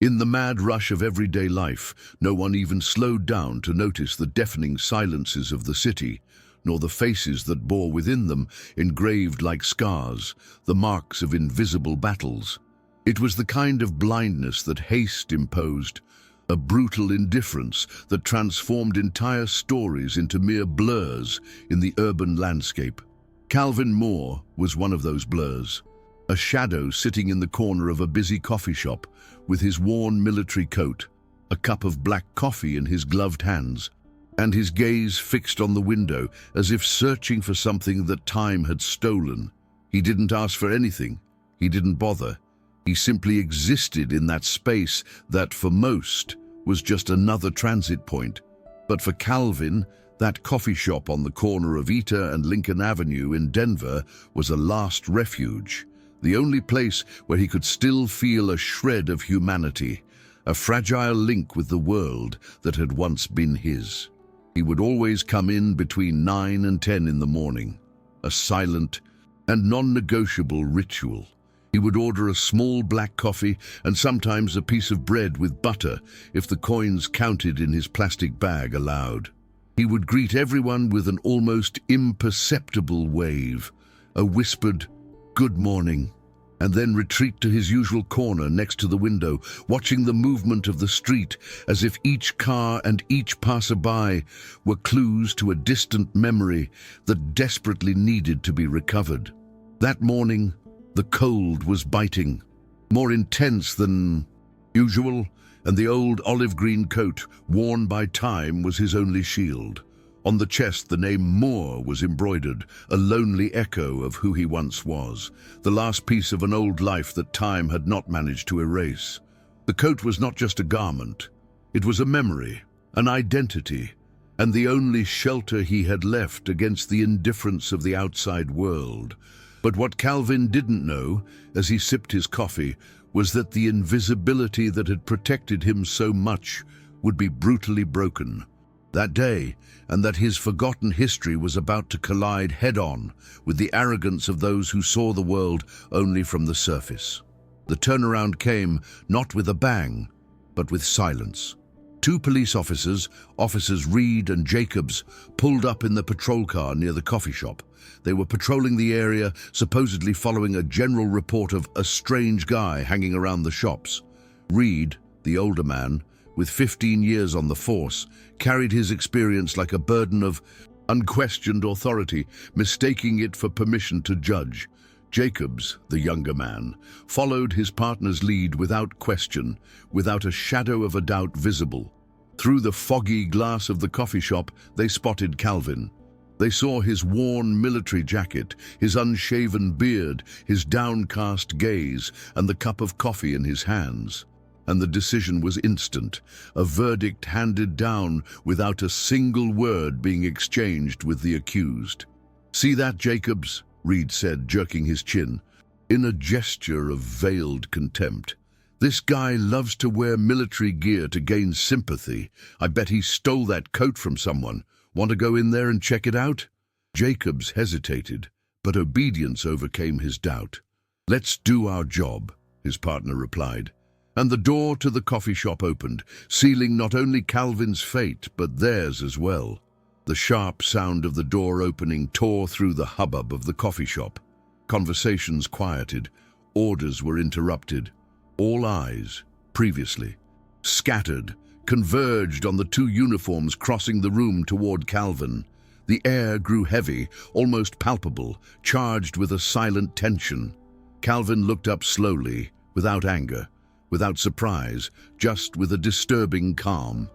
In the mad rush of everyday life, no one even slowed down to notice the deafening silences of the city, nor the faces that bore within them, engraved like scars, the marks of invisible battles. It was the kind of blindness that haste imposed, a brutal indifference that transformed entire stories into mere blurs in the urban landscape. Calvin Moore was one of those blurs, a shadow sitting in the corner of a busy coffee shop with his worn military coat, a cup of black coffee in his gloved hands, and his gaze fixed on the window as if searching for something that time had stolen. He didn't ask for anything. He didn't bother. He simply existed in that space that, for most, was just another transit point. But for Calvin, that coffee shop on the corner of Ita and Lincoln Avenue in Denver was a last refuge, the only place where he could still feel a shred of humanity, a fragile link with the world that had once been his. He would always come in between 9 and 10 in the morning, a silent and non-negotiable ritual. He would order a small black coffee and sometimes a piece of bread with butter if the coins counted in his plastic bag allowed. He would greet everyone with an almost imperceptible wave, a whispered, "Good morning," and then retreat to his usual corner next to the window, watching the movement of the street as if each car and each passerby were clues to a distant memory that desperately needed to be recovered. That morning, the cold was biting, more intense than usual, and the old olive-green coat worn by time was his only shield. On the chest, the name Moore was embroidered, a lonely echo of who he once was, the last piece of an old life that time had not managed to erase. The coat was not just a garment. It was a memory, an identity, and the only shelter he had left against the indifference of the outside world. But what Calvin didn't know, as he sipped his coffee, was that the invisibility that had protected him so much would be brutally broken that day, and that his forgotten history was about to collide head-on with the arrogance of those who saw the world only from the surface. The turnaround came not with a bang, but with silence. Two police officers, Officers Reed and Jacobs, pulled up in the patrol car near the coffee shop. They were patrolling the area, supposedly following a general report of a strange guy hanging around the shops. Reed, the older man, with 15 years on the force, carried his experience like a burden of unquestioned authority, mistaking it for permission to judge. Jacobs, the younger man, followed his partner's lead without question, without a shadow of a doubt visible. Through the foggy glass of the coffee shop, they spotted Calvin. They saw his worn military jacket, his unshaven beard, his downcast gaze, and the cup of coffee in his hands. And the decision was instant, a verdict handed down without a single word being exchanged with the accused. "See that, Jacobs?" Reed said, jerking his chin, in a gesture of veiled contempt. "This guy loves to wear military gear to gain sympathy. I bet he stole that coat from someone. Want to go in there and check it out?" Jacobs hesitated, but obedience overcame his doubt. "Let's do our job," his partner replied. And the door to the coffee shop opened, sealing not only Calvin's fate, but theirs as well. The sharp sound of the door opening tore through the hubbub of the coffee shop. Conversations quieted, orders were interrupted. All eyes, previously scattered, converged on the two uniforms crossing the room toward Calvin. The air grew heavy, almost palpable, charged with a silent tension. Calvin looked up slowly, without anger, without surprise, just with a disturbing calm.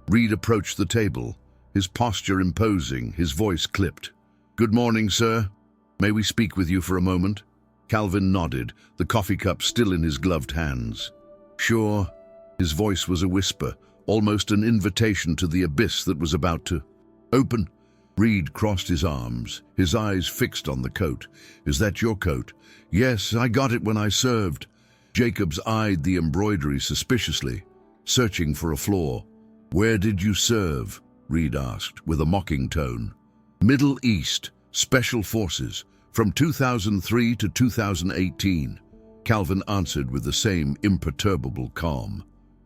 Reed approached the table, his posture imposing, his voice clipped. "Good morning, sir. May we speak with you for a moment?" Calvin nodded, the coffee cup still in his gloved hands. "Sure." His voice was a whisper, almost an invitation to the abyss that was about to open. Reed crossed his arms, his eyes fixed on the coat. "Is that your coat?" "Yes, I got it when I served." Jacobs eyed the embroidery suspiciously, searching for a flaw. "Where did you serve?" Reed asked, with a mocking tone. "Middle East, Special Forces, from 2003 to 2018. Calvin answered with the same imperturbable calm.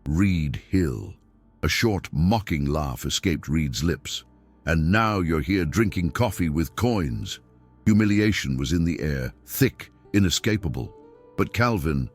Reed Hill. A short, mocking laugh escaped Reed's lips. And now you're here drinking coffee with coins. Humiliation was in the air, thick, inescapable. But Calvin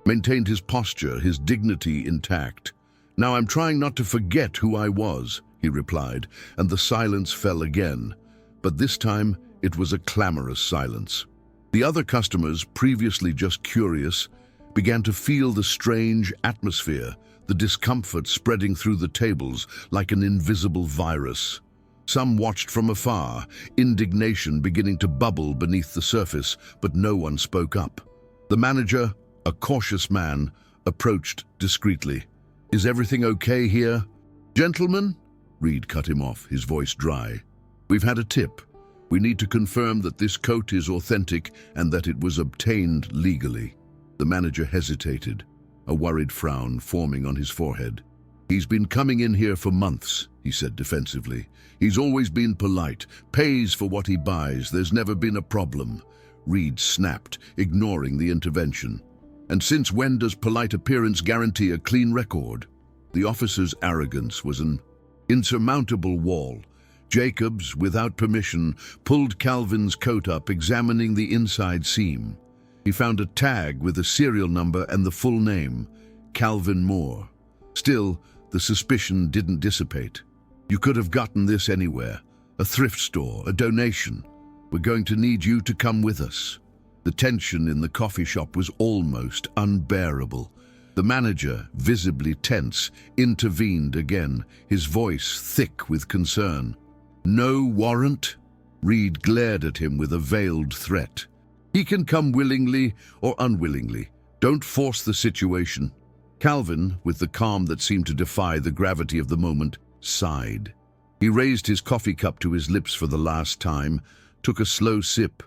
maintained his posture, his dignity intact. "Now I'm trying not to forget who I was," he replied, and the silence fell again. But this time it was a clamorous silence. The other customers, previously just curious, began to feel the strange atmosphere, the discomfort spreading through the tables like an invisible virus. Some watched from afar, indignation beginning to bubble beneath the surface, but no one spoke up. The manager, a cautious man, approached discreetly. "Is everything okay here?" "Gentlemen," Reed cut him off, his voice dry. "We've had a tip. We need to confirm that this coat is authentic and that it was obtained legally." The manager hesitated, a worried frown forming on his forehead. "He's been coming in here for months," he said defensively. "He's always been polite, pays for what he buys, there's never been a problem." Reed snapped, ignoring the intervention. "And since when does polite appearance guarantee a clean record?" The officer's arrogance was an insurmountable wall. Jacobs, without permission, pulled Calvin's coat up, examining the inside seam. He found a tag with a serial number and the full name, Calvin Moore. Still, the suspicion didn't dissipate. "You could have gotten this anywhere. A thrift store, a donation. We're going to need you to come with us." The tension in the coffee shop was almost unbearable. The manager, visibly tense, intervened again, his voice thick with concern. "No warrant?" Reed glared at him with a veiled threat. "He can come willingly or unwillingly. Don't force the situation." Calvin, with the calm that seemed to defy the gravity of the moment, sighed. He raised his coffee cup to his lips for the last time, took a slow sip,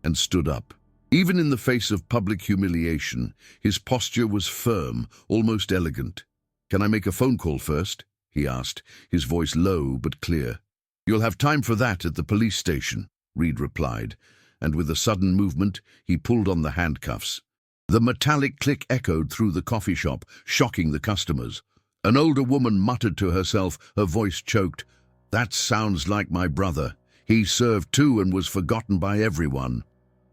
and stood up. Even in the face of public humiliation, his posture was firm, almost elegant. "Can I make a phone call first?" he asked, his voice low but clear. "You'll have time for that at the police station," Reed replied, and with a sudden movement, he pulled on the handcuffs. The metallic click echoed through the coffee shop, shocking the customers. An older woman muttered to herself, her voice choked, "That sounds like my brother. He served too and was forgotten by everyone."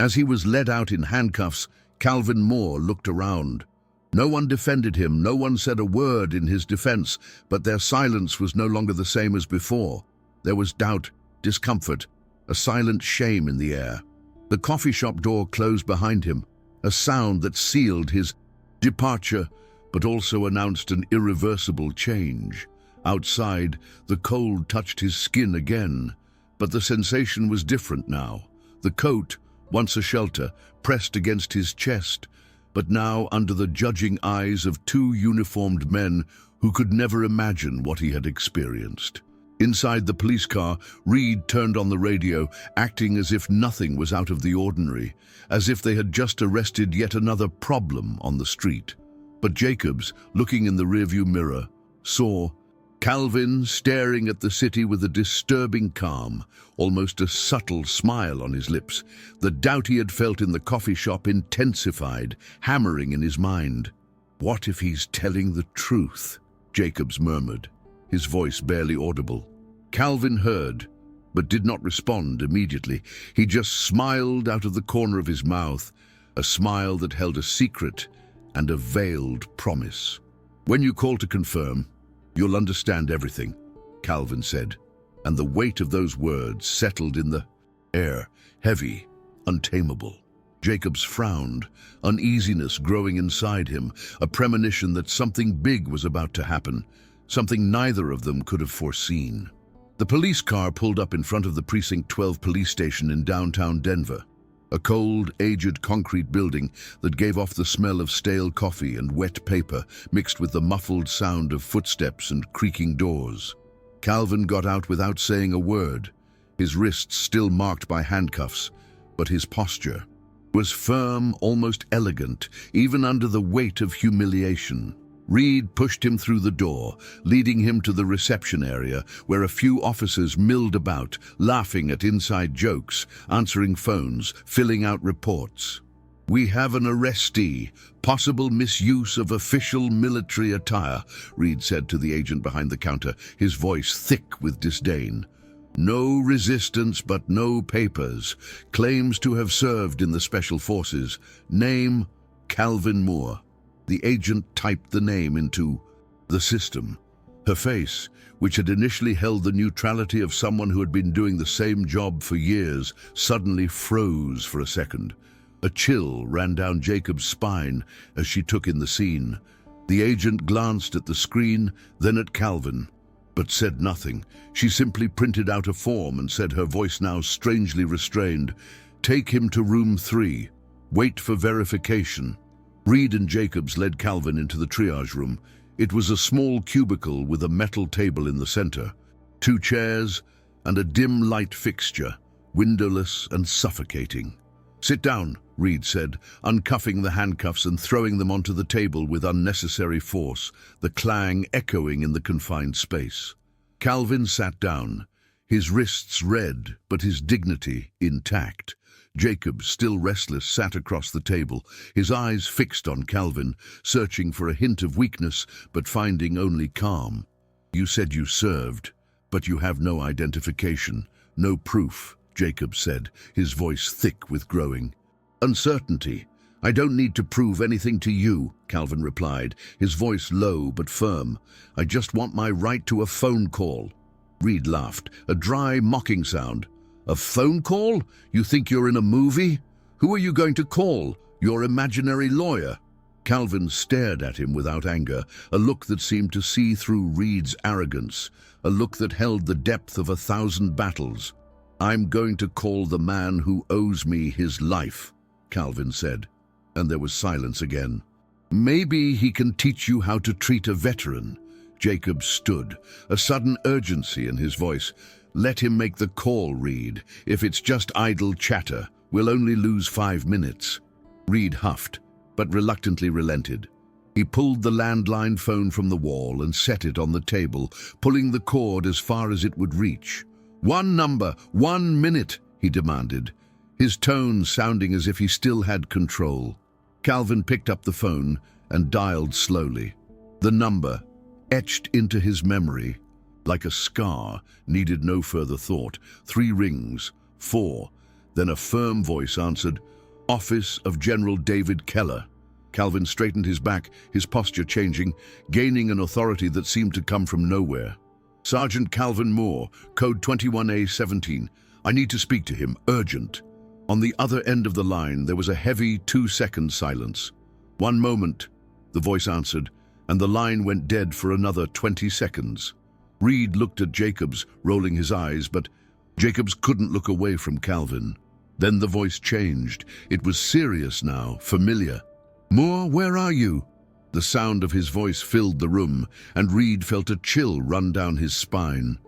As he was led out in handcuffs, Calvin Moore looked around. No one defended him, no one said a word in his defense, but their silence was no longer the same as before. There was doubt, discomfort, a silent shame in the air. The coffee shop door closed behind him, a sound that sealed his departure, but also announced an irreversible change. Outside, the cold touched his skin again, but the sensation was different now. The coat, once a shelter, pressed against his chest, but now under the judging eyes of two uniformed men who could never imagine what he had experienced. Inside the police car, Reed turned on the radio, acting as if nothing was out of the ordinary, as if they had just arrested yet another problem on the street. But Jacobs, looking in the rearview mirror, saw Calvin staring at the city with a disturbing calm, almost a subtle smile on his lips. The doubt he had felt in the coffee shop intensified, hammering in his mind. "What if he's telling the truth?" Jacobs murmured, his voice barely audible. Calvin heard, but did not respond immediately. He just smiled out of the corner of his mouth, a smile that held a secret and a veiled promise. "When you call to confirm, you'll understand everything," Calvin said, and the weight of those words settled in the air, heavy, untamable. Jacobs frowned, uneasiness growing inside him, a premonition that something big was about to happen, something neither of them could have foreseen. The police car pulled up in front of the Precinct 12 police station in downtown Denver, a cold, aged concrete building that gave off the smell of stale coffee and wet paper mixed with the muffled sound of footsteps and creaking doors. Calvin got out without saying a word, his wrists still marked by handcuffs, but his posture was firm, almost elegant, even under the weight of humiliation. Reed pushed him through the door, leading him to the reception area, where a few officers milled about, laughing at inside jokes, answering phones, filling out reports. "We have an arrestee. Possible misuse of official military attire," Reed said to the agent behind the counter, his voice thick with disdain. "No resistance but no papers. Claims to have served in the Special Forces. Name, Calvin Moore." The agent typed the name into the system. Her face, which had initially held the neutrality of someone who had been doing the same job for years, suddenly froze for a second. A chill ran down Jacob's spine as she took in the scene. The agent glanced at the screen, then at Calvin, but said nothing. She simply printed out a form and said, her voice now strangely restrained, "Take him to room 3. Wait for verification." Reed and Jacobs led Calvin into the triage room. It was a small cubicle with a metal table in the center, 2 chairs, and a dim light fixture, windowless and suffocating. "Sit down," Reed said, uncuffing the handcuffs and throwing them onto the table with unnecessary force, the clang echoing in the confined space. Calvin sat down, his wrists red but his dignity intact. Jacob, still restless, sat across the table, his eyes fixed on Calvin, searching for a hint of weakness but finding only calm. "You said you served, but you have no identification, no proof," Jacob said, his voice thick with growing uncertainty. "I don't need to prove anything to you," Calvin replied, his voice low but firm. "I just want my right to a phone call." Reed laughed, a dry, mocking sound. "A phone call? You think you're in a movie? Who are you going to call? Your imaginary lawyer?" Calvin stared at him without anger, a look that seemed to see through Reed's arrogance, a look that held the depth of 1,000 battles. "I'm going to call the man who owes me his life," Calvin said, and there was silence again. "Maybe he can teach you how to treat a veteran." Jacob stood, a sudden urgency in his voice. "Let him make the call, Reed. If it's just idle chatter, we'll only lose 5 minutes." Reed huffed, but reluctantly relented. He pulled the landline phone from the wall and set it on the table, pulling the cord as far as it would reach. "One number, 1 minute," he demanded, his tone sounding as if he still had control. Calvin picked up the phone and dialed slowly. The number, etched into his memory like a scar, needed no further thought. 3 rings, 4, then a firm voice answered, "Office of General David Keller." Calvin straightened his back, his posture changing, gaining an authority that seemed to come from nowhere. "Sergeant Calvin Moore, code 21A17. I need to speak to him, urgent." On the other end of the line, there was a heavy 2-second silence. "1 moment," the voice answered, and the line went dead for another 20 seconds. Reed looked at Jacobs, rolling his eyes, but Jacobs couldn't look away from Calvin. Then the voice changed. It was serious now, familiar. "Moore, where are you?" The sound of his voice filled the room, and Reed felt a chill run down his spine.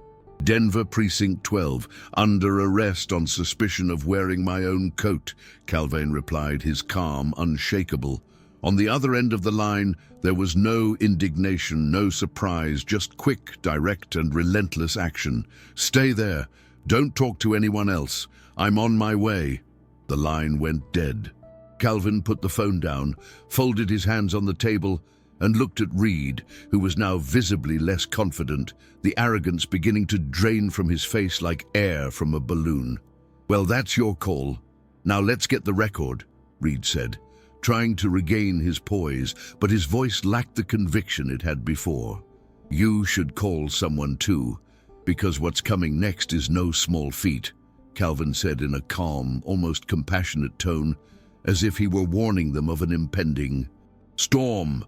"Denver Precinct 12, under arrest on suspicion of wearing my own coat," Calvin replied, his calm unshakable. On the other end of the line, there was no indignation, no surprise, just quick, direct, and relentless action. "Stay there. Don't talk to anyone else. I'm on my way." The line went dead. Calvin put the phone down, folded his hands on the table, and looked at Reed, who was now visibly less confident, the arrogance beginning to drain from his face like air from a balloon. "Well, that's your call. Now let's get the record," Reed said, trying to regain his poise, but his voice lacked the conviction it had before. "You should call someone too, because what's coming next is no small feat," Calvin said in a calm, almost compassionate tone, as if he were warning them of an impending storm.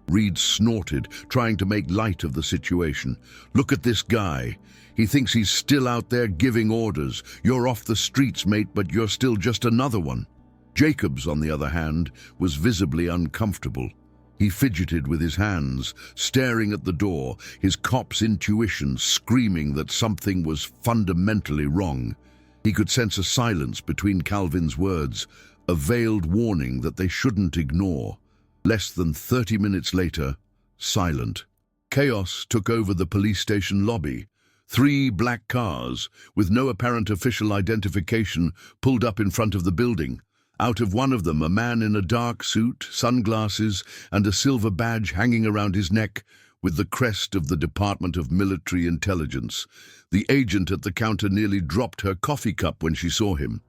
Reed snorted, trying to make light of the situation. "Look at this guy. He thinks he's still out there giving orders. You're off the streets, mate, but you're still just another one." Jacobs, on the other hand, was visibly uncomfortable. He fidgeted with his hands, staring at the door, his cop's intuition screaming that something was fundamentally wrong. He could sense a silence between Calvin's words, a veiled warning that they shouldn't ignore. Less than 30 minutes later, silent. Chaos took over the police station lobby. 3 black cars, with no apparent official identification, pulled up in front of the building. Out of one of them, a man in a dark suit, sunglasses, and a silver badge hanging around his neck, with the crest of the Department of Military Intelligence. The agent at the counter nearly dropped her coffee cup when she saw him.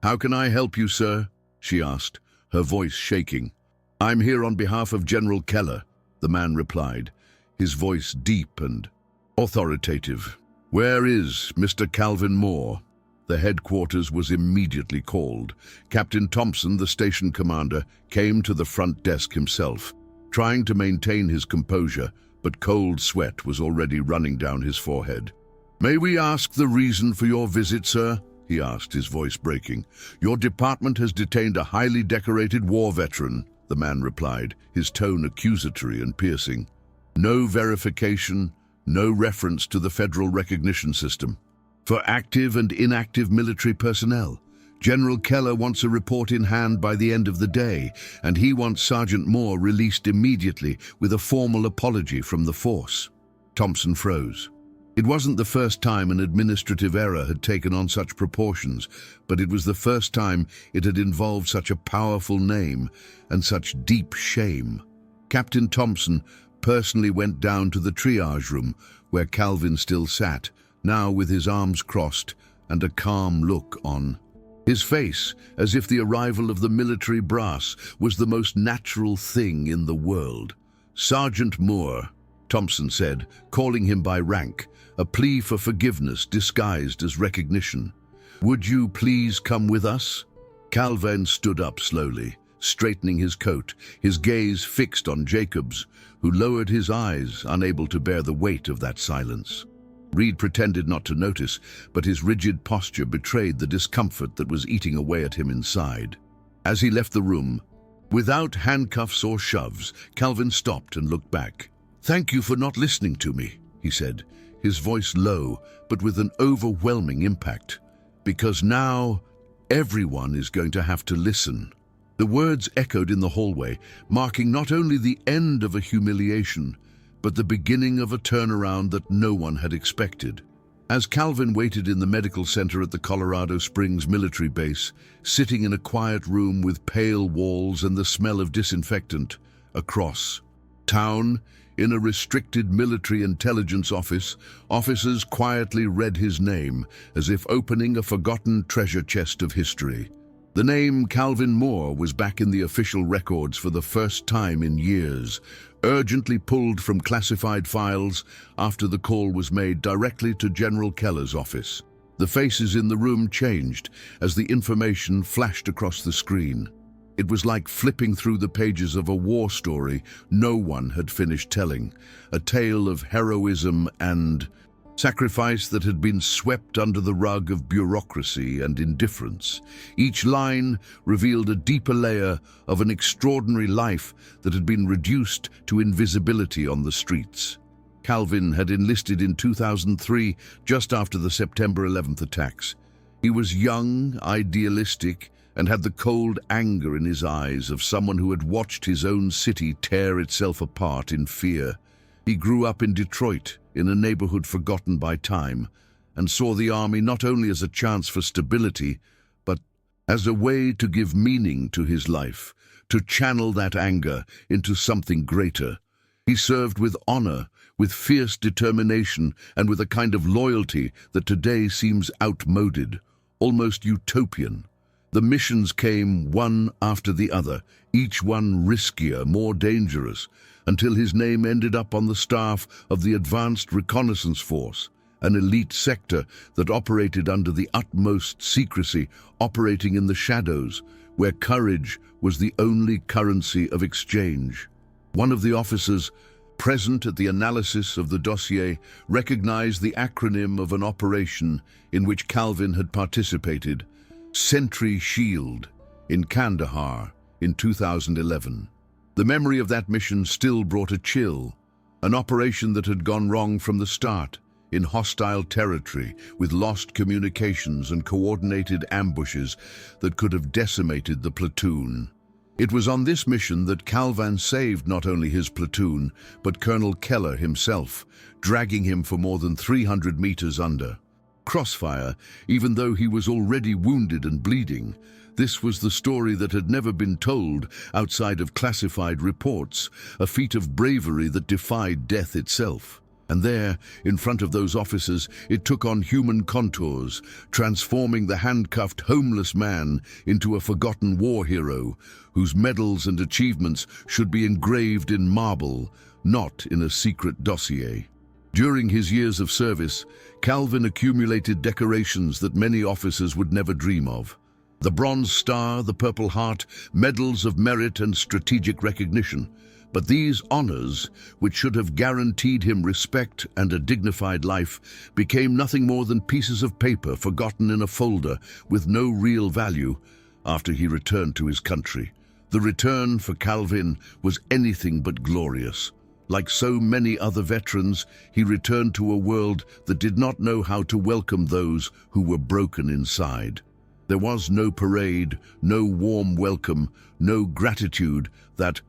"How can I help you, sir?" she asked, her voice shaking. "I'm here on behalf of General Keller," the man replied, his voice deep and authoritative. "Where is Mr. Calvin Moore?" The headquarters was immediately called. Captain Thompson, the station commander, came to the front desk himself, trying to maintain his composure, but cold sweat was already running down his forehead. "May we ask the reason for your visit, sir?" he asked, his voice breaking. "Your department has detained a highly decorated war veteran," the man replied, his tone accusatory and piercing. "No verification, no reference to the federal recognition system. For active and inactive military personnel, General Keller wants a report in hand by the end of the day, and he wants Sergeant Moore released immediately with a formal apology from the force." Thompson froze. It wasn't the first time an administrative error had taken on such proportions, but it was the first time it had involved such a powerful name and such deep shame. Captain Thompson personally went down to the triage room, where Calvin still sat, now with his arms crossed and a calm look on his face, as if the arrival of the military brass was the most natural thing in the world. "Sergeant Moore," Thompson said, calling him by rank, a plea for forgiveness disguised as recognition. "Would you please come with us?" Calvin stood up slowly, straightening his coat, his gaze fixed on Jacobs, who lowered his eyes, unable to bear the weight of that silence. Reed pretended not to notice, but his rigid posture betrayed the discomfort that was eating away at him inside. As he left the room, without handcuffs or shoves, Calvin stopped and looked back. "Thank you for not listening to me," he said, his voice low, but with an overwhelming impact. "Because now, everyone is going to have to listen." The words echoed in the hallway, marking not only the end of a humiliation, but the beginning of a turnaround that no one had expected. As Calvin waited in the medical center at the Colorado Springs military base, sitting in a quiet room with pale walls and the smell of disinfectant, across town, in a restricted military intelligence office, officers quietly read his name, as if opening a forgotten treasure chest of history. The name Calvin Moore was back in the official records for the first time in years, urgently pulled from classified files after the call was made directly to General Keller's office. The faces in the room changed as the information flashed across the screen. It was like flipping through the pages of a war story no one had finished telling, a tale of heroism and sacrifice that had been swept under the rug of bureaucracy and indifference. Each line revealed a deeper layer of an extraordinary life that had been reduced to invisibility on the streets. Calvin had enlisted in 2003, just after the September 11th attacks. He was young, idealistic, and had the cold anger in his eyes of someone who had watched his own city tear itself apart in fear. He grew up in Detroit, in a neighborhood forgotten by time, and saw the army not only as a chance for stability, but as a way to give meaning to his life, to channel that anger into something greater. He served with honor, with fierce determination, and with a kind of loyalty that today seems outmoded, almost utopian. The missions came one after the other, each one riskier, more dangerous, until his name ended up on the staff of the Advanced Reconnaissance Force, an elite sector that operated under the utmost secrecy, operating in the shadows, where courage was the only currency of exchange. One of the officers present at the analysis of the dossier recognized the acronym of an operation in which Calvin had participated, Sentry Shield, in Kandahar in 2011. The memory of that mission still brought a chill, an operation that had gone wrong from the start, in hostile territory, with lost communications and coordinated ambushes that could have decimated the platoon. It was on this mission that Calvin saved not only his platoon, but Colonel Keller himself, dragging him for more than 300 meters under crossfire, even though he was already wounded and bleeding. This was the story that had never been told outside of classified reports, a feat of bravery that defied death itself. And there, in front of those officers, it took on human contours, transforming the handcuffed homeless man into a forgotten war hero, whose medals and achievements should be engraved in marble, not in a secret dossier. During his years of service, Calvin accumulated decorations that many officers would never dream of. The Bronze Star, the Purple Heart, medals of merit and strategic recognition. But these honors, which should have guaranteed him respect and a dignified life, became nothing more than pieces of paper forgotten in a folder with no real value after he returned to his country. The return for Calvin was anything but glorious. Like so many other veterans, he returned to a world that did not know how to welcome those who were broken inside. There was no parade, no warm welcome, no gratitude that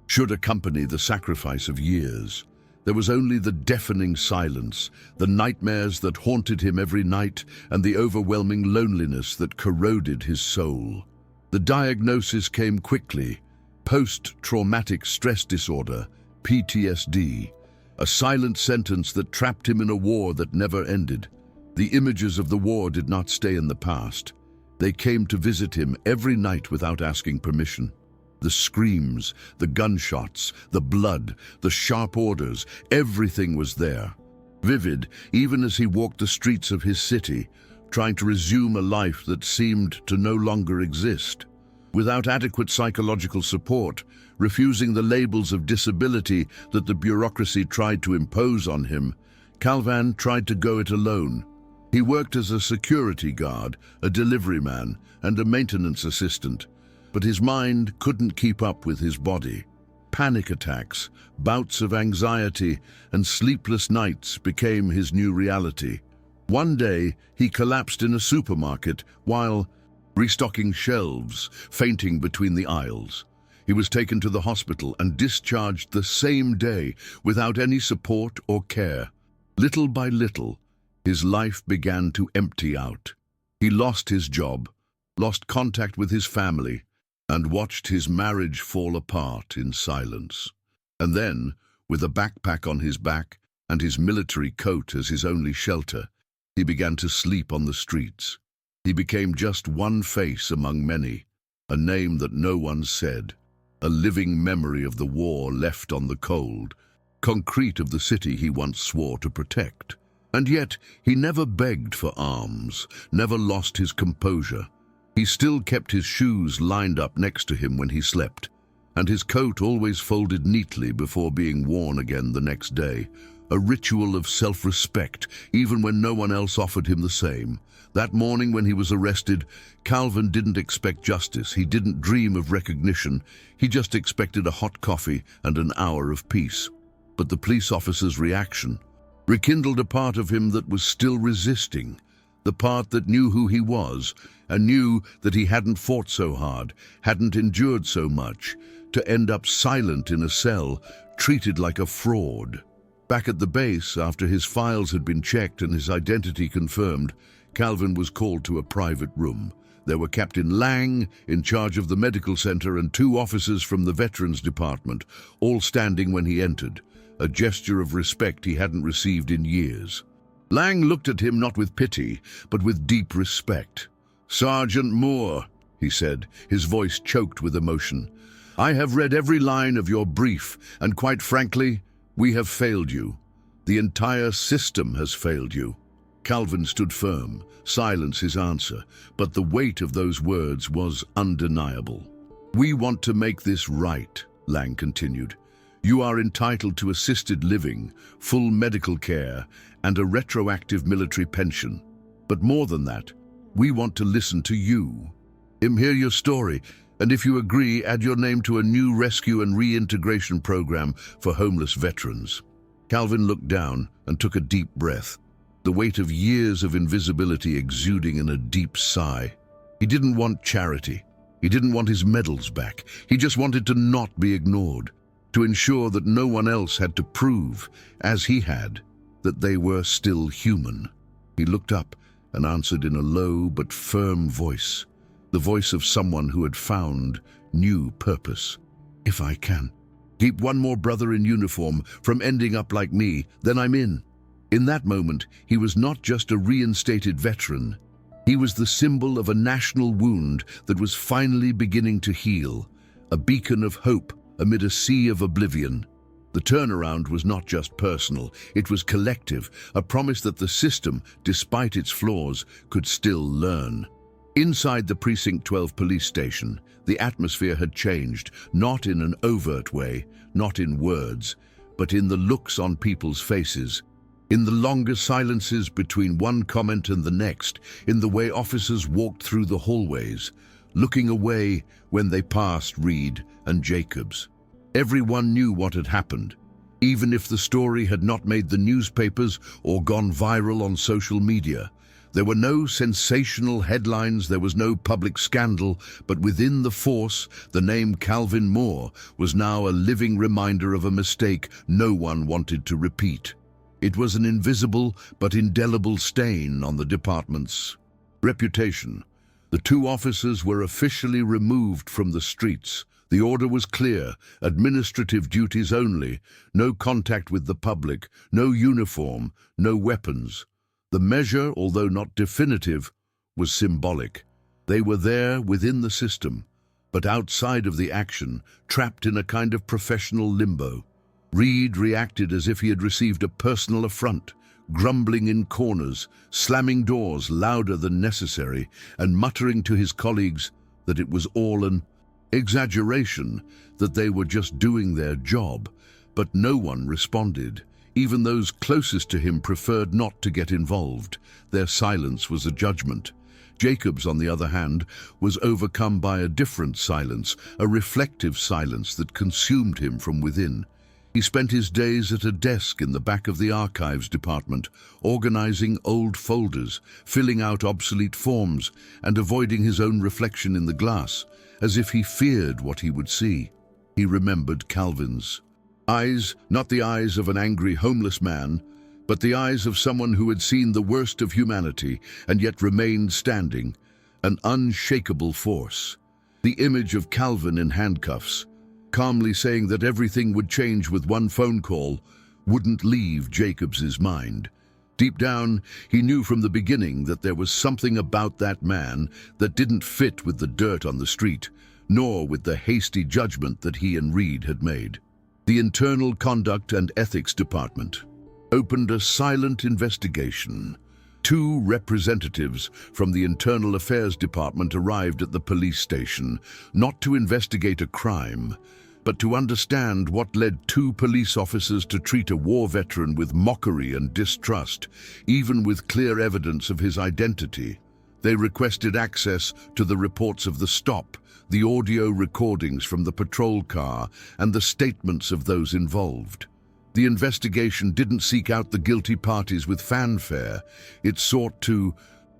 should accompany the sacrifice of years. There was only the deafening silence, the nightmares that haunted him every night, and the overwhelming loneliness that corroded his soul. The diagnosis came quickly: post-traumatic stress disorder, PTSD, a silent sentence that trapped him in a war that never ended. The images of the war did not stay in the past. They came to visit him every night without asking permission. The screams, the gunshots, the blood, the sharp orders, everything was there. Vivid, even as he walked the streets of his city, trying to resume a life that seemed to no longer exist. Without adequate psychological support, refusing the labels of disability that the bureaucracy tried to impose on him, Calvin tried to go it alone. He worked as a security guard, a delivery man, and a maintenance assistant. But his mind couldn't keep up with his body. Panic attacks, bouts of anxiety, and sleepless nights became his new reality. One day, he collapsed in a supermarket while restocking shelves, fainting between the aisles. He was taken to the hospital and discharged the same day without any support or care. Little by little, his life began to empty out. He lost his job, lost contact with his family, and watched his marriage fall apart in silence. And then, with a backpack on his back and his military coat as his only shelter, he began to sleep on the streets. He became just one face among many, a name that no one said, a living memory of the war left on the cold, concrete of the city he once swore to protect. And yet, he never begged for alms, never lost his composure. He still kept his shoes lined up next to him when he slept, and his coat always folded neatly before being worn again the next day, a ritual of self-respect, even when no one else offered him the same. That morning when he was arrested, Calvin didn't expect justice. He didn't dream of recognition. He just expected a hot coffee and an hour of peace. But the police officer's reaction rekindled a part of him that was still resisting, the part that knew who he was and knew that he hadn't fought so hard, hadn't endured so much, to end up silent in a cell, treated like a fraud. Back at the base, after his files had been checked and his identity confirmed, Calvin was called to a private room. There were Captain Lang, in charge of the medical center, and 2 officers from the Veterans Department, all standing when he entered, a gesture of respect he hadn't received in years. Lang looked at him not with pity, but with deep respect. "Sergeant Moore," he said, his voice choked with emotion, "I have read every line of your brief, and quite frankly, we have failed you. The entire system has failed you." Calvin stood firm, silence his answer, but the weight of those words was undeniable. "We want to make this right," Lang continued. "You are entitled to assisted living, full medical care, and a retroactive military pension. But more than that, we want to listen to you. Hear your story, and if you agree, add your name to a new rescue and reintegration program for homeless veterans." Calvin looked down and took a deep breath, the weight of years of invisibility exuding in a deep sigh. He didn't want charity. He didn't want his medals back. He just wanted to not be ignored, to ensure that no one else had to prove, as he had, that they were still human. He looked up and answered in a low but firm voice, the voice of someone who had found new purpose. If I can keep one more brother in uniform from ending up like me, then I'm in. In that moment, he was not just a reinstated veteran. He was the symbol of a national wound that was finally beginning to heal, a beacon of hope amid a sea of oblivion. The turnaround was not just personal, it was collective, a promise that the system, despite its flaws, could still learn. Inside the Precinct 12 police station, the atmosphere had changed, not in an overt way, not in words, but in the looks on people's faces, in the longer silences between one comment and the next, in the way officers walked through the hallways, looking away when they passed Reed and Jacobs. Everyone knew what had happened, even if the story had not made the newspapers or gone viral on social media. There were no sensational headlines, there was no public scandal, but within the force, the name Calvin Moore was now a living reminder of a mistake no one wanted to repeat. It was an invisible but indelible stain on the department's reputation. The two officers were officially removed from the streets. The order was clear: administrative duties only, no contact with the public, no uniform, no weapons. The measure, although not definitive, was symbolic. They were there within the system, but outside of the action, trapped in a kind of professional limbo. Reed reacted as if he had received a personal affront, grumbling in corners, slamming doors louder than necessary, and muttering to his colleagues that it was all an exaggeration, that they were just doing their job. But no one responded. Even those closest to him preferred not to get involved. Their silence was a judgment. Jacobs, on the other hand, was overcome by a different silence, a reflective silence that consumed him from within. He spent his days at a desk in the back of the archives department, organizing old folders, filling out obsolete forms, and avoiding his own reflection in the glass, as if he feared what he would see. He remembered Calvin's eyes, not the eyes of an angry homeless man, but the eyes of someone who had seen the worst of humanity and yet remained standing, an unshakable force. The image of Calvin in handcuffs, calmly saying that everything would change with one phone call, wouldn't leave Jacobs's mind. Deep down, he knew from the beginning that there was something about that man that didn't fit with the dirt on the street, nor with the hasty judgment that he and Reed had made. The Internal Conduct and Ethics Department opened a silent investigation. Two representatives from the Internal Affairs Department arrived at the police station, not to investigate a crime, but to understand what led two police officers to treat a war veteran with mockery and distrust, even with clear evidence of his identity. They requested access to the reports of the stop, the audio recordings from the patrol car, and the statements of those involved. The investigation didn't seek out the guilty parties with fanfare. It sought to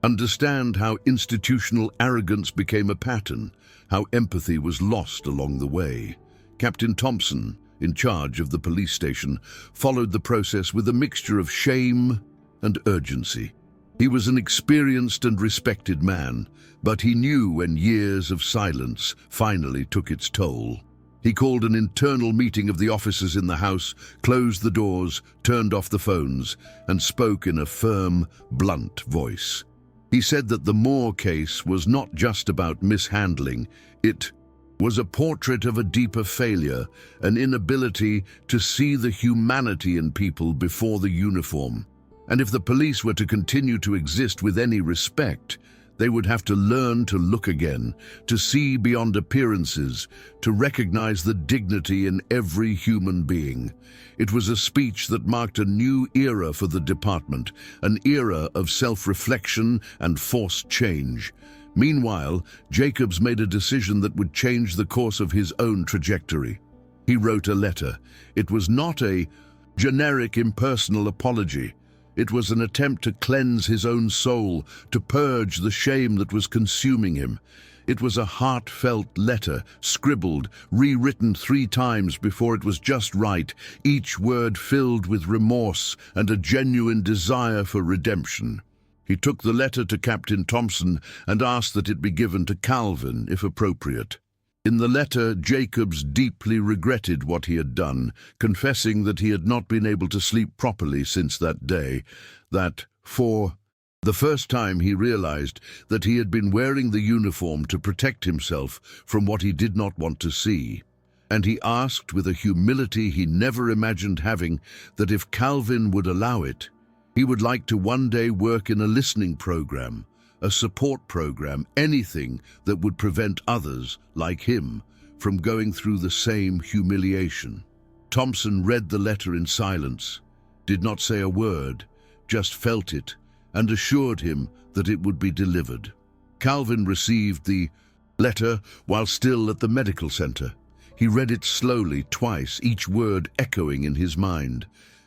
understand how institutional arrogance became a pattern, how empathy was lost along the way. Captain Thompson, in charge of the police station, followed the process with a mixture of shame and urgency. He was an experienced and respected man, but he knew when years of silence finally took its toll. He called an internal meeting of the officers in the house, closed the doors, turned off the phones, and spoke in a firm, blunt voice. He said that the Moore case was not just about mishandling, it was a portrait of a deeper failure, an inability to see the humanity in people before the uniform. And if the police were to continue to exist with any respect, they would have to learn to look again, to see beyond appearances, to recognize the dignity in every human being. It was a speech that marked a new era for the department, an era of self-reflection and forced change. Meanwhile, Jacobs made a decision that would change the course of his own trajectory. He wrote a letter. It was not a generic, impersonal apology. It was an attempt to cleanse his own soul, to purge the shame that was consuming him. It was a heartfelt letter, scribbled, rewritten 3 times before it was just right, each word filled with remorse and a genuine desire for redemption. He took the letter to Captain Thompson and asked that it be given to Calvin, if appropriate. In the letter, Jacobs deeply regretted what he had done, confessing that he had not been able to sleep properly since that day, that, for the first time, he realized that he had been wearing the uniform to protect himself from what he did not want to see. And he asked, with a humility he never imagined having, that if Calvin would allow it, he would like to one day work in a listening program, a support program, anything that would prevent others, like him, from going through the same humiliation. Thompson read the letter in silence, did not say a word, just felt it, and assured him that it would be delivered. Calvin received the letter while still at the medical center. He read it slowly, twice, each word echoing in his mind.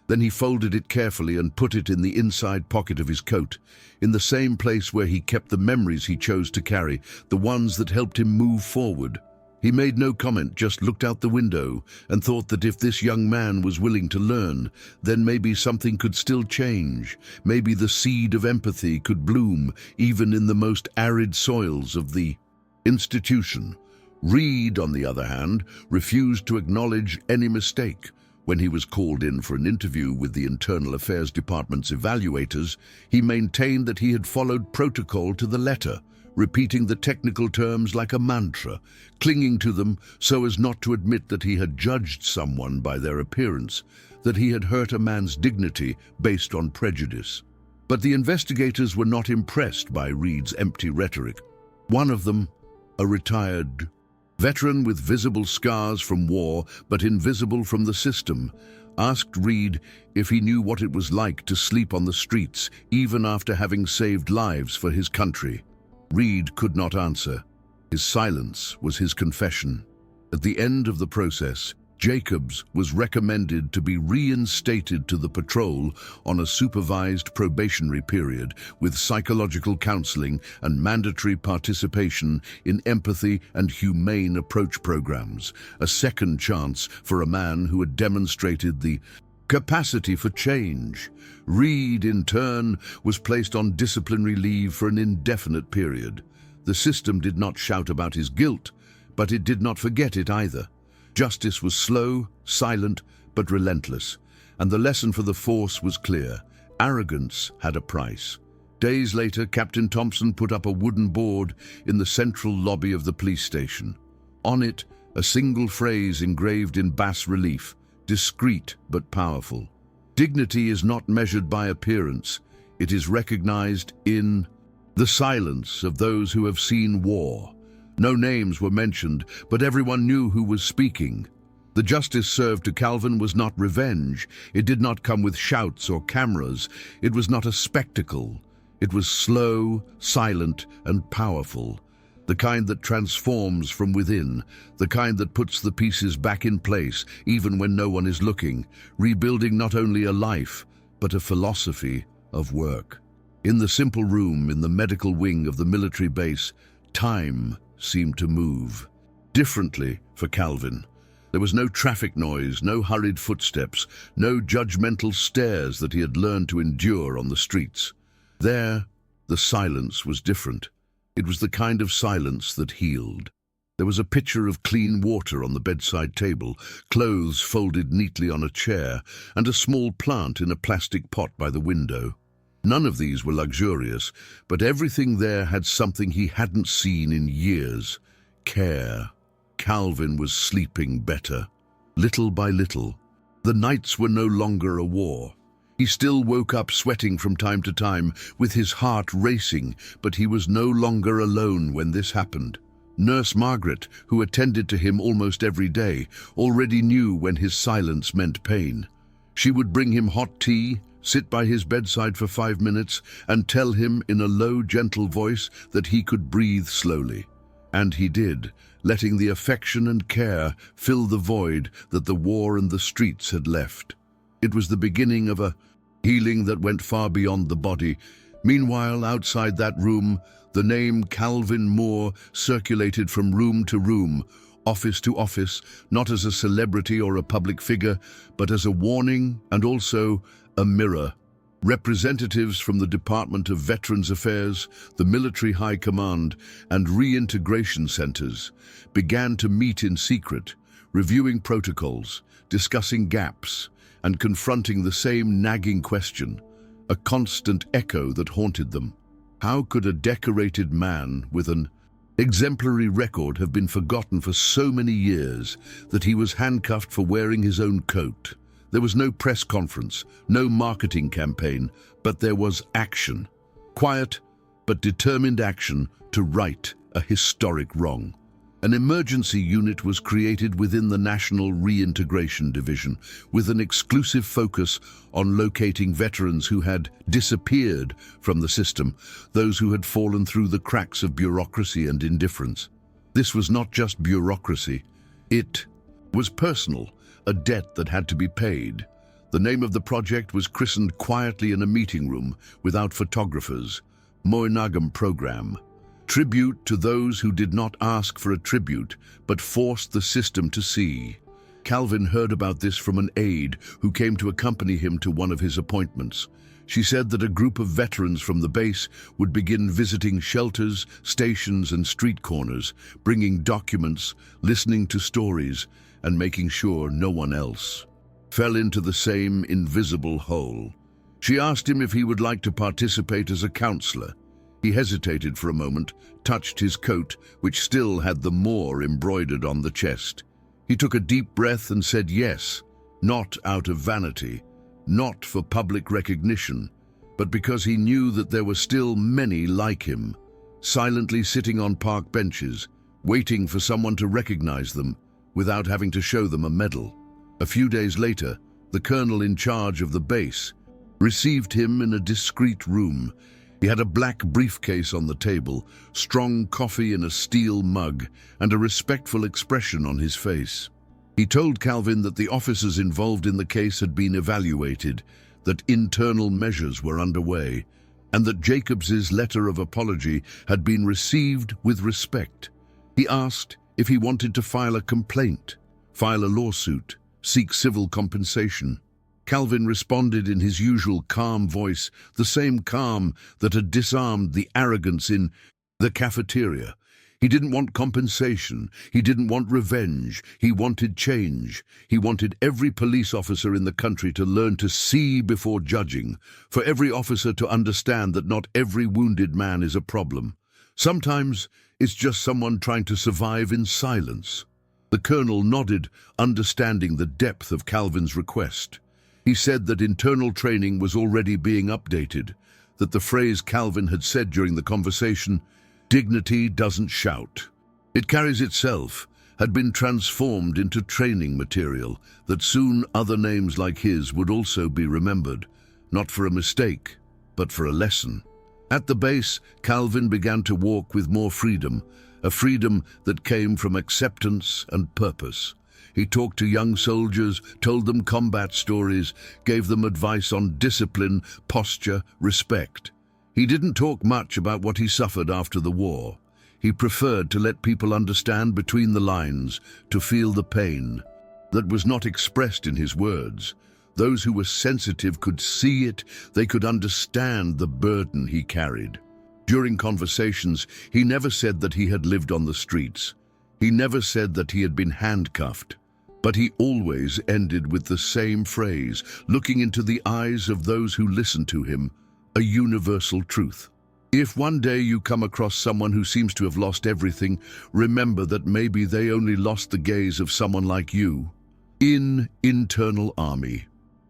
Then he folded it carefully and put it in the inside pocket of his coat, in the same place where he kept the memories he chose to carry, the ones that helped him move forward. He made no comment, just looked out the window and thought that if this young man was willing to learn, then maybe something could still change. Maybe the seed of empathy could bloom even in the most arid soils of the institution. Reed, on the other hand, refused to acknowledge any mistake. When he was called in for an interview with the Internal Affairs Department's evaluators, he maintained that he had followed protocol to the letter, repeating the technical terms like a mantra, clinging to them so as not to admit that he had judged someone by their appearance, that he had hurt a man's dignity based on prejudice. But the investigators were not impressed by Reed's empty rhetoric. One of them, a retired veteran with visible scars from war but invisible from the system, asked Reed if he knew what it was like to sleep on the streets even after having saved lives for his country. Reed could not answer. His silence was his confession. At the end of the process, Jacobs was recommended to be reinstated to the patrol on a supervised probationary period with psychological counseling and mandatory participation in empathy and humane approach programs, a second chance for a man who had demonstrated the capacity for change. Reed, in turn, was placed on disciplinary leave for an indefinite period. The system did not shout about his guilt, but it did not forget it either. Justice was slow, silent, but relentless, and the lesson for the force was clear. Arrogance had a price. Days later, Captain Thompson put up a wooden board in the central lobby of the police station. On it, a single phrase engraved in bas relief, discreet but powerful. Dignity is not measured by appearance. It is recognized in the silence of those who have seen war. No names were mentioned, but everyone knew who was speaking. The justice served to Calvin was not revenge. It did not come with shouts or cameras. It was not a spectacle. It was slow, silent, and powerful. The kind that transforms from within, the kind that puts the pieces back in place even when no one is looking, rebuilding not only a life, but a philosophy of work. In the simple room in the medical wing of the military base, time seemed to move differently for Calvin. There was no traffic noise, no hurried footsteps, no judgmental stares that he had learned to endure on the streets. There, the silence was different. It was the kind of silence that healed. There was a pitcher of clean water on the bedside table, clothes folded neatly on a chair, and a small plant in a plastic pot by the window. None of these were luxurious, but everything there had something he hadn't seen in years: care. Calvin was sleeping better. Little by little, the nights were no longer a war. He still woke up sweating from time to time, with his heart racing, but he was no longer alone when this happened. Nurse Margaret, who attended to him almost every day, already knew when his silence meant pain. She would bring him hot tea, sit by his bedside for 5 minutes, and tell him in a low, gentle voice that he could breathe slowly. And he did, letting the affection and care fill the void that the war and the streets had left. It was the beginning of a healing that went far beyond the body. Meanwhile, outside that room, the name Calvin Moore circulated from room to room, office to office, not as a celebrity or a public figure, but as a warning and also a mirror. Representatives from the Department of Veterans Affairs, the Military High Command, and reintegration centers began to meet in secret, reviewing protocols, discussing gaps, and confronting the same nagging question, a constant echo that haunted them. How could a decorated man with an exemplary record have been forgotten for so many years that he was handcuffed for wearing his own coat? There was no press conference, no marketing campaign, but there was action. Quiet but determined action to right a historic wrong. An emergency unit was created within the National Reintegration Division with an exclusive focus on locating veterans who had disappeared from the system, those who had fallen through the cracks of bureaucracy and indifference. This was not just bureaucracy, it was personal, a debt that had to be paid. The name of the project was christened quietly in a meeting room without photographers, Moinagam Program. Tribute to those who did not ask for a tribute, but forced the system to see. Calvin heard about this from an aide who came to accompany him to one of his appointments. She said that a group of veterans from the base would begin visiting shelters, stations, and street corners, bringing documents, listening to stories, and making sure no one else fell into the same invisible hole. She asked him if he would like to participate as a counselor. He hesitated for a moment, touched his coat, which still had the Moor embroidered on the chest. He took a deep breath and said yes, not out of vanity, not for public recognition, but because he knew that there were still many like him, silently sitting on park benches, waiting for someone to recognize them without having to show them a medal. A few days later, the colonel in charge of the base received him in a discreet room. He had a black briefcase on the table, strong coffee in a steel mug, and a respectful expression on his face. He told Calvin that the officers involved in the case had been evaluated, that internal measures were underway, and that Jacobs's letter of apology had been received with respect. He asked if he wanted to file a complaint, file a lawsuit, seek civil compensation. Calvin responded in his usual calm voice, the same calm that had disarmed the arrogance in the cafeteria. He didn't want compensation. He didn't want revenge. He wanted change. He wanted every police officer in the country to learn to see before judging, for every officer to understand that not every wounded man is a problem. Sometimes it's just someone trying to survive in silence. The colonel nodded, understanding the depth of Calvin's request. He said that internal training was already being updated, that the phrase Calvin had said during the conversation, "Dignity doesn't shout. It carries itself," had been transformed into training material, that soon other names like his would also be remembered, not for a mistake, but for a lesson. At the base, Calvin began to walk with more freedom, a freedom that came from acceptance and purpose. He talked to young soldiers, told them combat stories, gave them advice on discipline, posture, respect. He didn't talk much about what he suffered after the war. He preferred to let people understand between the lines, to feel the pain that was not expressed in his words. Those who were sensitive could see it, they could understand the burden he carried. During conversations, he never said that he had lived on the streets. He never said that he had been handcuffed. But he always ended with the same phrase, looking into the eyes of those who listened to him, a universal truth. If one day you come across someone who seems to have lost everything, remember that maybe they only lost the gaze of someone like you. In internal army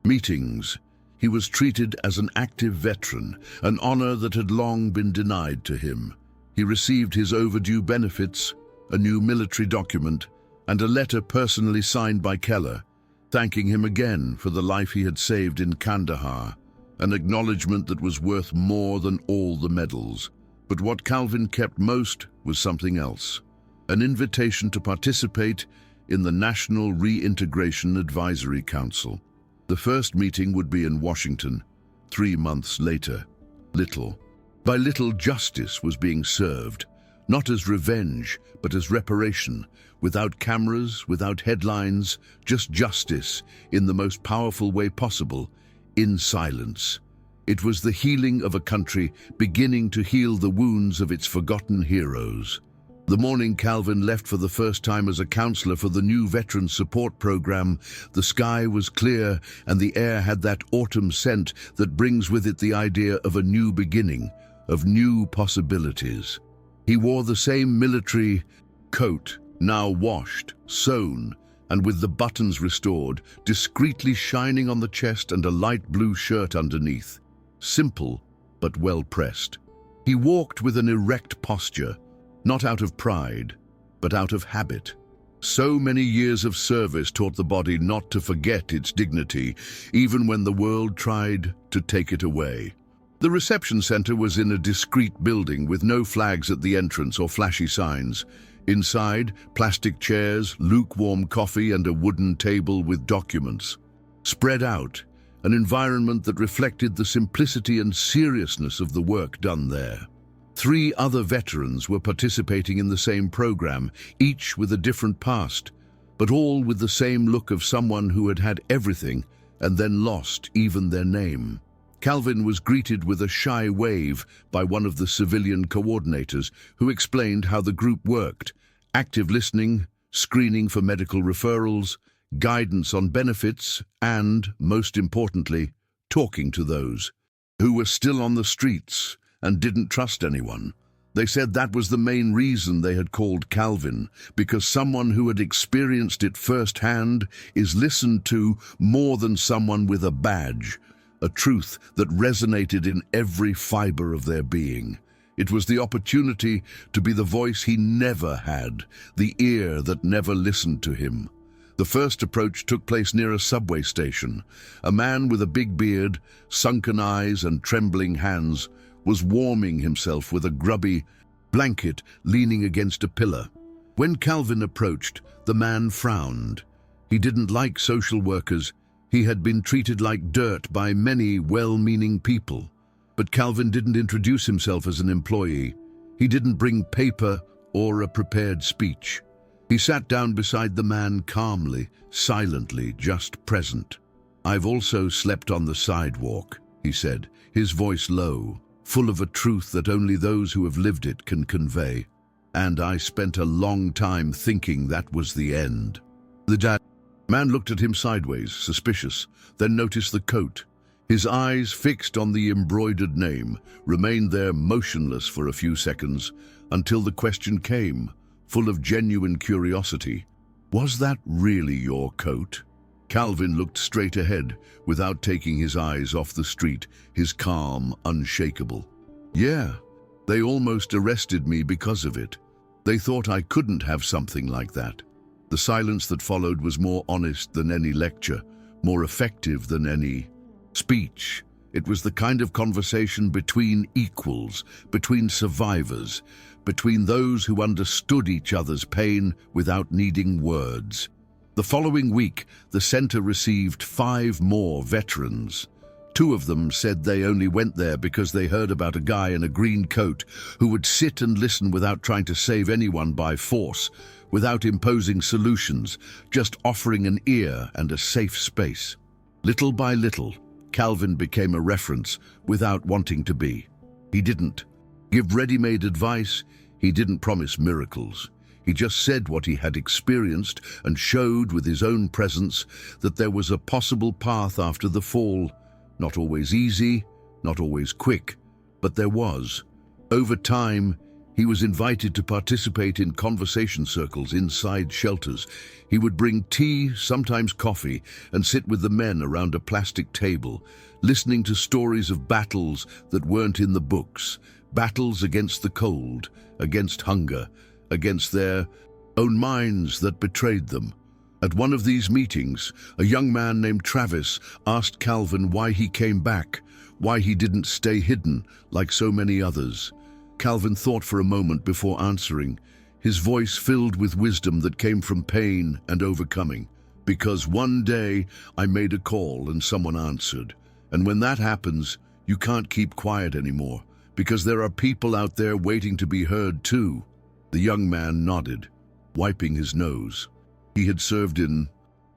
meetings, he was treated as an active veteran, an honor that had long been denied to him. He received his overdue benefits, a new military document, and a letter personally signed by Keller, thanking him again for the life he had saved in Kandahar, an acknowledgement that was worth more than all the medals. But what Calvin kept most was something else, an invitation to participate in the National Reintegration Advisory Council. The first meeting would be in Washington, 3 months later. Little by little, justice was being served, not as revenge, but as reparation, without cameras, without headlines, just justice in the most powerful way possible, in silence. It was the healing of a country beginning to heal the wounds of its forgotten heroes. The morning Calvin left for the first time as a counselor for the new Veteran Support Program, the sky was clear and the air had that autumn scent that brings with it the idea of a new beginning, of new possibilities. He wore the same military coat, now washed, sewn, and with the buttons restored, discreetly shining on the chest, and a light blue shirt underneath. Simple, but well pressed. He walked with an erect posture, not out of pride, but out of habit. So many years of service taught the body not to forget its dignity, even when the world tried to take it away. The reception center was in a discreet building with no flags at the entrance or flashy signs. Inside, plastic chairs, lukewarm coffee, and a wooden table with documents. Spread out, an environment that reflected the simplicity and seriousness of the work done there. 3 other veterans were participating in the same program, each with a different past, but all with the same look of someone who had had everything and then lost even their name. Calvin was greeted with a shy wave by one of the civilian coordinators, who explained how the group worked: active listening, screening for medical referrals, guidance on benefits, and, most importantly, talking to those who were still on the streets and didn't trust anyone. They said that was the main reason they had called Calvin, because someone who had experienced it firsthand is listened to more than someone with a badge, a truth that resonated in every fiber of their being. It was the opportunity to be the voice he never had, the ear that never listened to him. The first approach took place near a subway station. A man with a big beard, sunken eyes, and trembling hands was warming himself with a grubby blanket leaning against a pillar. When Calvin approached, the man frowned. He didn't like social workers. He had been treated like dirt by many well-meaning people. But Calvin didn't introduce himself as an employee. He didn't bring paper or a prepared speech. He sat down beside the man calmly, silently, just present. "I've also slept on the sidewalk," he said, his voice low, full of a truth that only those who have lived it can convey. "And I spent a long time thinking that was the end." The man looked at him sideways, suspicious, then noticed the coat. His eyes, fixed on the embroidered name, remained there motionless for a few seconds, until the question came, full of genuine curiosity. "Was that really your coat?" Calvin looked straight ahead, without taking his eyes off the street, his calm unshakable. "Yeah, they almost arrested me because of it. They thought I couldn't have something like that." The silence that followed was more honest than any lecture, more effective than any speech. It was the kind of conversation between equals, between survivors, between those who understood each other's pain without needing words. The following week, the center received 5 more veterans. 2 of them said they only went there because they heard about a guy in a green coat who would sit and listen without trying to save anyone by force, without imposing solutions, just offering an ear and a safe space. Little by little, Calvin became a reference without wanting to be. He didn't give ready-made advice. He didn't promise miracles. He just said what he had experienced and showed with his own presence that there was a possible path after the fall. Not always easy, not always quick, but there was. Over time, he was invited to participate in conversation circles inside shelters. He would bring tea, sometimes coffee, and sit with the men around a plastic table, listening to stories of battles that weren't in the books, battles against the cold, against hunger, against their own minds that betrayed them. At one of these meetings, a young man named Travis asked Calvin why he came back, why he didn't stay hidden like so many others. Calvin thought for a moment before answering, his voice filled with wisdom that came from pain and overcoming. "Because one day I made a call and someone answered. And when that happens, you can't keep quiet anymore, because there are people out there waiting to be heard too." The young man nodded, wiping his nose. He had served in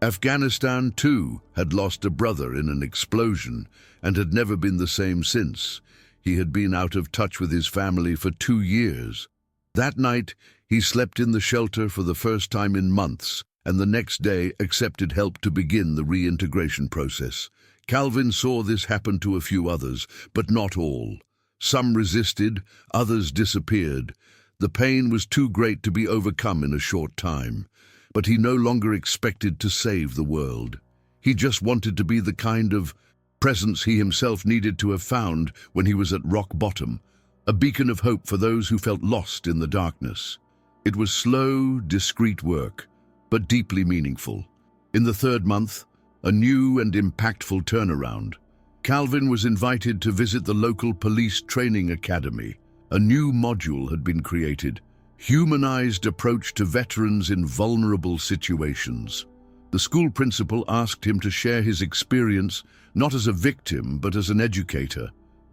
Afghanistan, too, had lost a brother in an explosion and had never been the same since. He had been out of touch with his family for 2 years. That night, he slept in the shelter for the first time in months, and the next day accepted help to begin the reintegration process. Calvin saw this happen to a few others, but not all. Some resisted, others disappeared. The pain was too great to be overcome in a short time. But he no longer expected to save the world. He just wanted to be the kind of presence he himself needed to have found when he was at rock bottom, a beacon of hope for those who felt lost in the darkness. It was slow, discreet work, but deeply meaningful. In the 3rd month, a new and impactful turnaround. Calvin was invited to visit the local police training academy. A new module had been created, humanized approach to veterans in vulnerable situations. The school principal asked him to share his experience not as a victim but as an educator,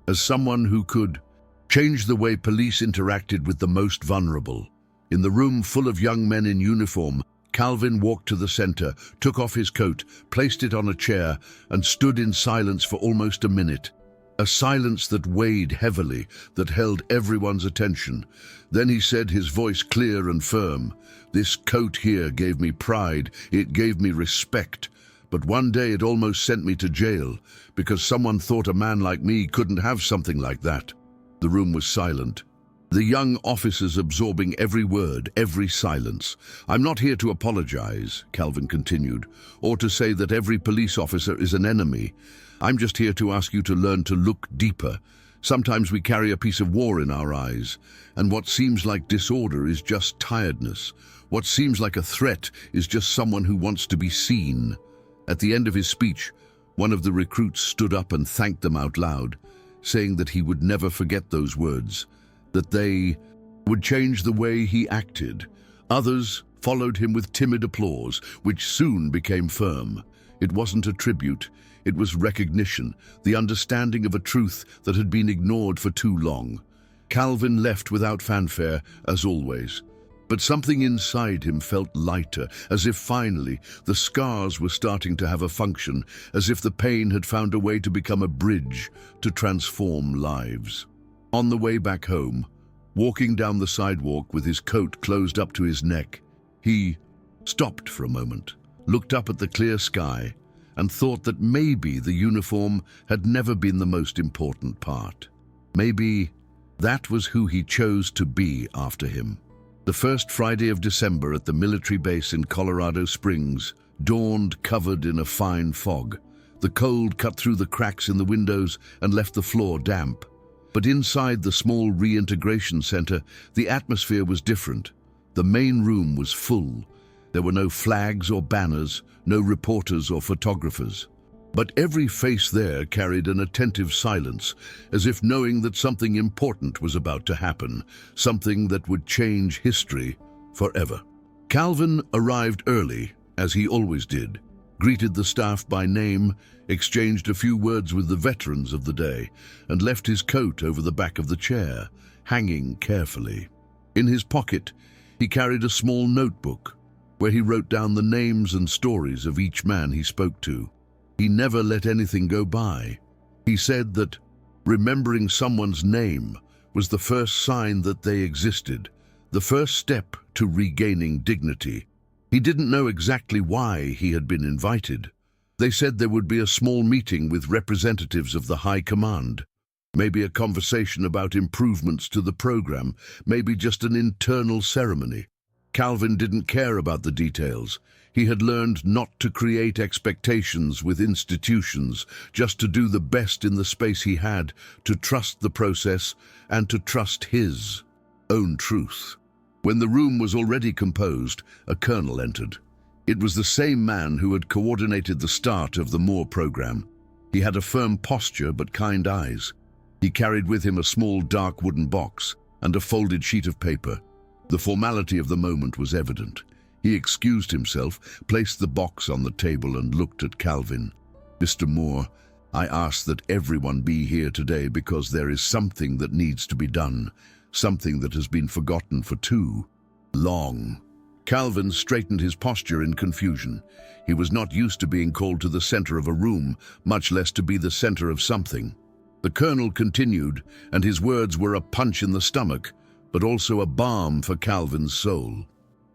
as someone who could change the way police interacted with the most vulnerable. In the room full of young men in uniform, Calvin walked to the center, took off his coat, placed it on a chair, and stood in silence for almost a minute. A silence that weighed heavily, that held everyone's attention. Then he said, his voice clear and firm, "This coat here gave me pride, it gave me respect. But one day it almost sent me to jail, because someone thought a man like me couldn't have something like that." The room was silent. The young officers absorbing every word, every silence. "I'm not here to apologize," Calvin continued, "or to say that every police officer is an enemy. I'm just here to ask you to learn to look deeper. Sometimes we carry a piece of war in our eyes, and what seems like disorder is just tiredness. What seems like a threat is just someone who wants to be seen." At the end of his speech, one of the recruits stood up and thanked them out loud, saying that he would never forget those words, that they would change the way he acted. Others followed him with timid applause, which soon became firm. It wasn't a tribute. It was recognition, the understanding of a truth that had been ignored for too long. Calvin left without fanfare, as always. But something inside him felt lighter, as if finally the scars were starting to have a function, as if the pain had found a way to become a bridge to transform lives. On the way back home, walking down the sidewalk with his coat closed up to his neck, he stopped for a moment, looked up at the clear sky, and thought that maybe the uniform had never been the most important part. Maybe that was who he chose to be after him. The first Friday of December at the military base in Colorado Springs dawned covered in a fine fog. The cold cut through the cracks in the windows and left the floor damp. But inside the small reintegration center, the atmosphere was different. The main room was full. There were no flags or banners, no reporters or photographers. But every face there carried an attentive silence, as if knowing that something important was about to happen, something that would change history forever. Calvin arrived early, as he always did, greeted the staff by name, exchanged a few words with the veterans of the day, and left his coat over the back of the chair, hanging carefully. In his pocket, he carried a small notebook, where he wrote down the names and stories of each man he spoke to. He never let anything go by. He said that remembering someone's name was the first sign that they existed, the first step to regaining dignity. He didn't know exactly why he had been invited. They said there would be a small meeting with representatives of the High Command. Maybe a conversation about improvements to the program, maybe just an internal ceremony. Calvin didn't care about the details. He had learned not to create expectations with institutions, just to do the best in the space he had, to trust the process and to trust his own truth. When the room was already composed, a colonel entered. It was the same man who had coordinated the start of the Moore program. He had a firm posture but kind eyes. He carried with him a small dark wooden box and a folded sheet of paper. The formality of the moment was evident. He excused himself, placed the box on the table and looked at Calvin. "Mr. Moore, I ask that everyone be here today because there is something that needs to be done, something that has been forgotten for too long." Calvin straightened his posture in confusion. He was not used to being called to the center of a room, much less to be the center of something. The colonel continued, and his words were a punch in the stomach, but also a balm for Calvin's soul.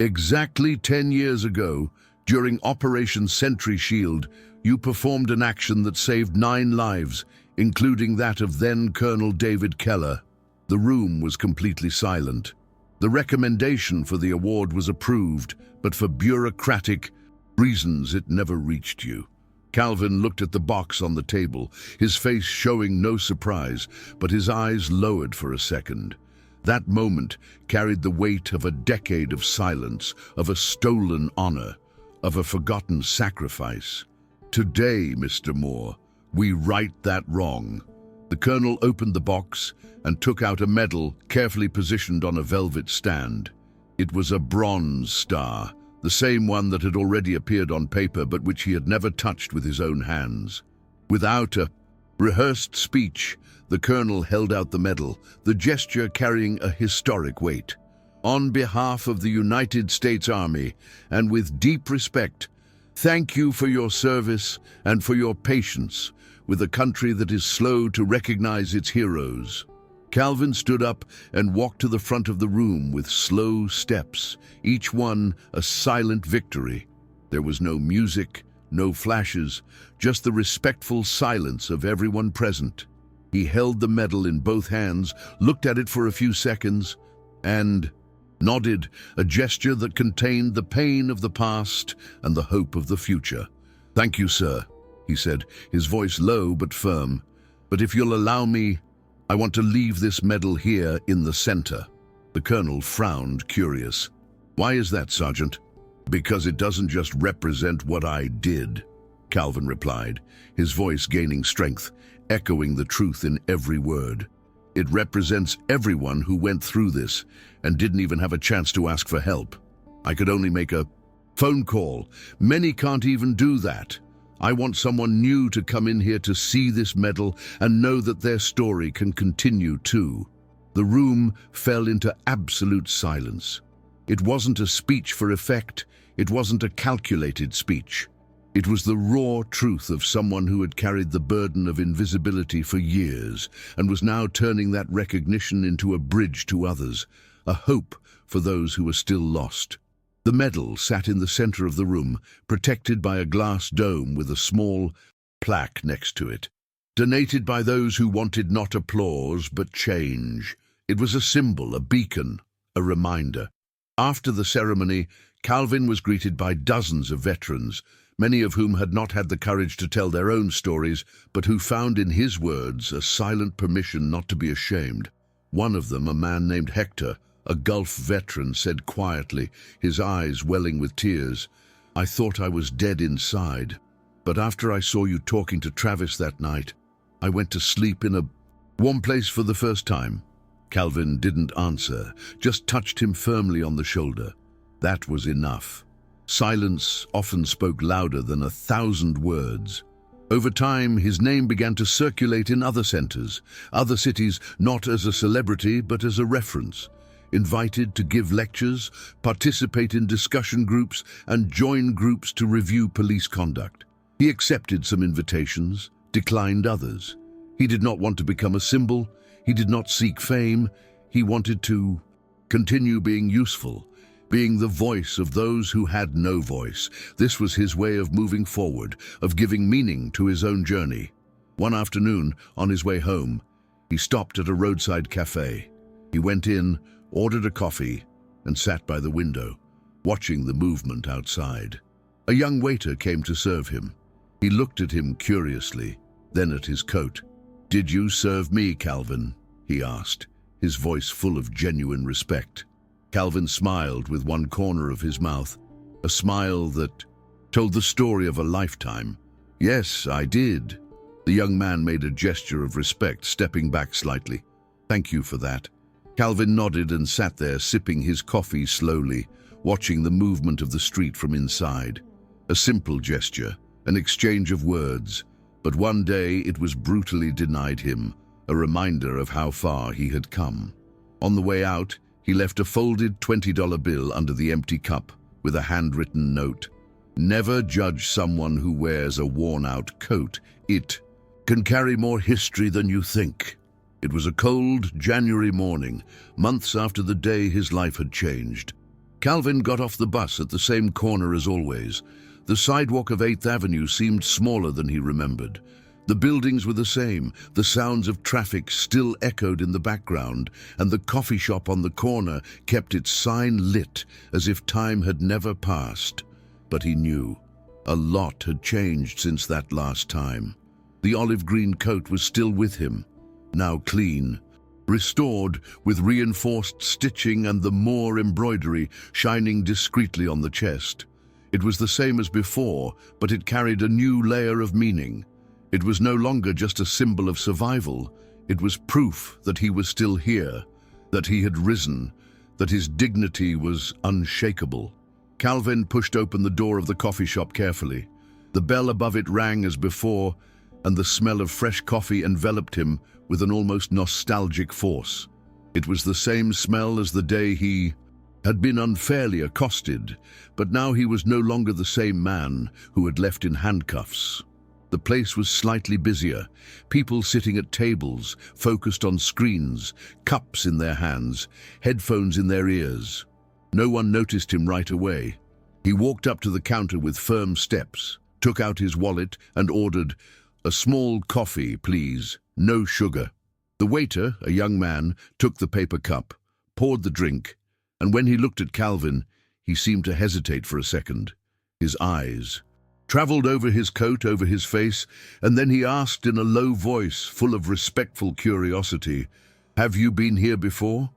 Exactly 10 years ago, during Operation Sentry Shield, you performed an action that saved 9 lives, including that of then-Colonel David Keller. The room was completely silent. The recommendation for the award was approved, but for bureaucratic reasons it never reached you. Calvin looked at the box on the table, his face showing no surprise, but his eyes lowered for a second. That moment carried the weight of a decade of silence, of a stolen honor, of a forgotten sacrifice. Today, Mr. Moore, we right that wrong. The colonel opened the box and took out a medal carefully positioned on a velvet stand. It was a bronze star, the same one that had already appeared on paper but which he had never touched with his own hands. Without a rehearsed speech, the colonel held out the medal, the gesture carrying a historic weight. On behalf of the United States Army, and with deep respect, thank you for your service and for your patience with a country that is slow to recognize its heroes. Calvin stood up and walked to the front of the room with slow steps, each one a silent victory. There was no music, no flashes, just the respectful silence of everyone present. He held the medal in both hands, looked at it for a few seconds, and nodded, a gesture that contained the pain of the past and the hope of the future. "Thank you, sir," he said, his voice low but firm. "But if you'll allow me, I want to leave this medal here in the center." The colonel frowned, curious. "Why is that, Sergeant?" "Because it doesn't just represent what I did," Calvin replied, his voice gaining strength, echoing the truth in every word. "It represents everyone who went through this and didn't even have a chance to ask for help. I could only make a phone call. Many can't even do that. I want someone new to come in here to see this medal and know that their story can continue too." The room fell into absolute silence. It wasn't a speech for effect. It wasn't a calculated speech. It was the raw truth of someone who had carried the burden of invisibility for years and was now turning that recognition into a bridge to others, a hope for those who were still lost. The medal sat in the center of the room, protected by a glass dome with a small plaque next to it. Donated by those who wanted not applause but change. It was a symbol, a beacon, a reminder. After the ceremony, Calvin was greeted by dozens of veterans, many of whom had not had the courage to tell their own stories, but who found in his words a silent permission not to be ashamed. One of them, a man named Hector, a Gulf veteran, said quietly, his eyes welling with tears, "I thought I was dead inside, but after I saw you talking to Travis that night, I went to sleep in a warm place for the first time." Calvin didn't answer, just touched him firmly on the shoulder. That was enough. Silence often spoke louder than 1,000 words. Over time, his name began to circulate in other centers, other cities, not as a celebrity, but as a reference. Invited to give lectures, participate in discussion groups, and join groups to review police conduct. He accepted some invitations, declined others. He did not want to become a symbol. He did not seek fame. He wanted to continue being useful, being the voice of those who had no voice. This was his way of moving forward, of giving meaning to his own journey. One afternoon, on his way home, he stopped at a roadside cafe. He went in, ordered a coffee, and sat by the window, watching the movement outside. A young waiter came to serve him. He looked at him curiously, then at his coat. "Did you serve me, Calvin?" he asked, his voice full of genuine respect. Calvin smiled with one corner of his mouth, a smile that told the story of a lifetime. "Yes, I did." The young man made a gesture of respect, stepping back slightly. "Thank you for that." Calvin nodded and sat there, sipping his coffee slowly, watching the movement of the street from inside. A simple gesture, an exchange of words, but one day it was brutally denied him, a reminder of how far he had come. On the way out, He left a folded $20 bill under the empty cup with a handwritten note. Never judge someone who wears a worn-out coat. It can carry more history than you think. It was a cold January morning, months after the day his life had changed. Calvin got off the bus at the same corner as always. The sidewalk of 8th Avenue seemed smaller than he remembered. The buildings were the same, the sounds of traffic still echoed in the background, and the coffee shop on the corner kept its sign lit as if time had never passed. But he knew. A lot had changed since that last time. The olive green coat was still with him, now clean, restored with reinforced stitching and the Moore embroidery shining discreetly on the chest. It was the same as before, but it carried a new layer of meaning. It was no longer just a symbol of survival. It was proof that he was still here, that he had risen, that his dignity was unshakable. Calvin pushed open the door of the coffee shop carefully. The bell above it rang as before, and the smell of fresh coffee enveloped him with an almost nostalgic force. It was the same smell as the day he had been unfairly accosted, but now he was no longer the same man who had left in handcuffs. The place was slightly busier, people sitting at tables, focused on screens, cups in their hands, headphones in their ears. No one noticed him right away. He walked up to the counter with firm steps, took out his wallet and ordered, "A small coffee, please, no sugar." The waiter, a young man, took the paper cup, poured the drink, and when he looked at Calvin, he seemed to hesitate for a second. His eyes traveled over his coat, over his face, and then he asked in a low voice, full of respectful curiosity, "Have you been here before?"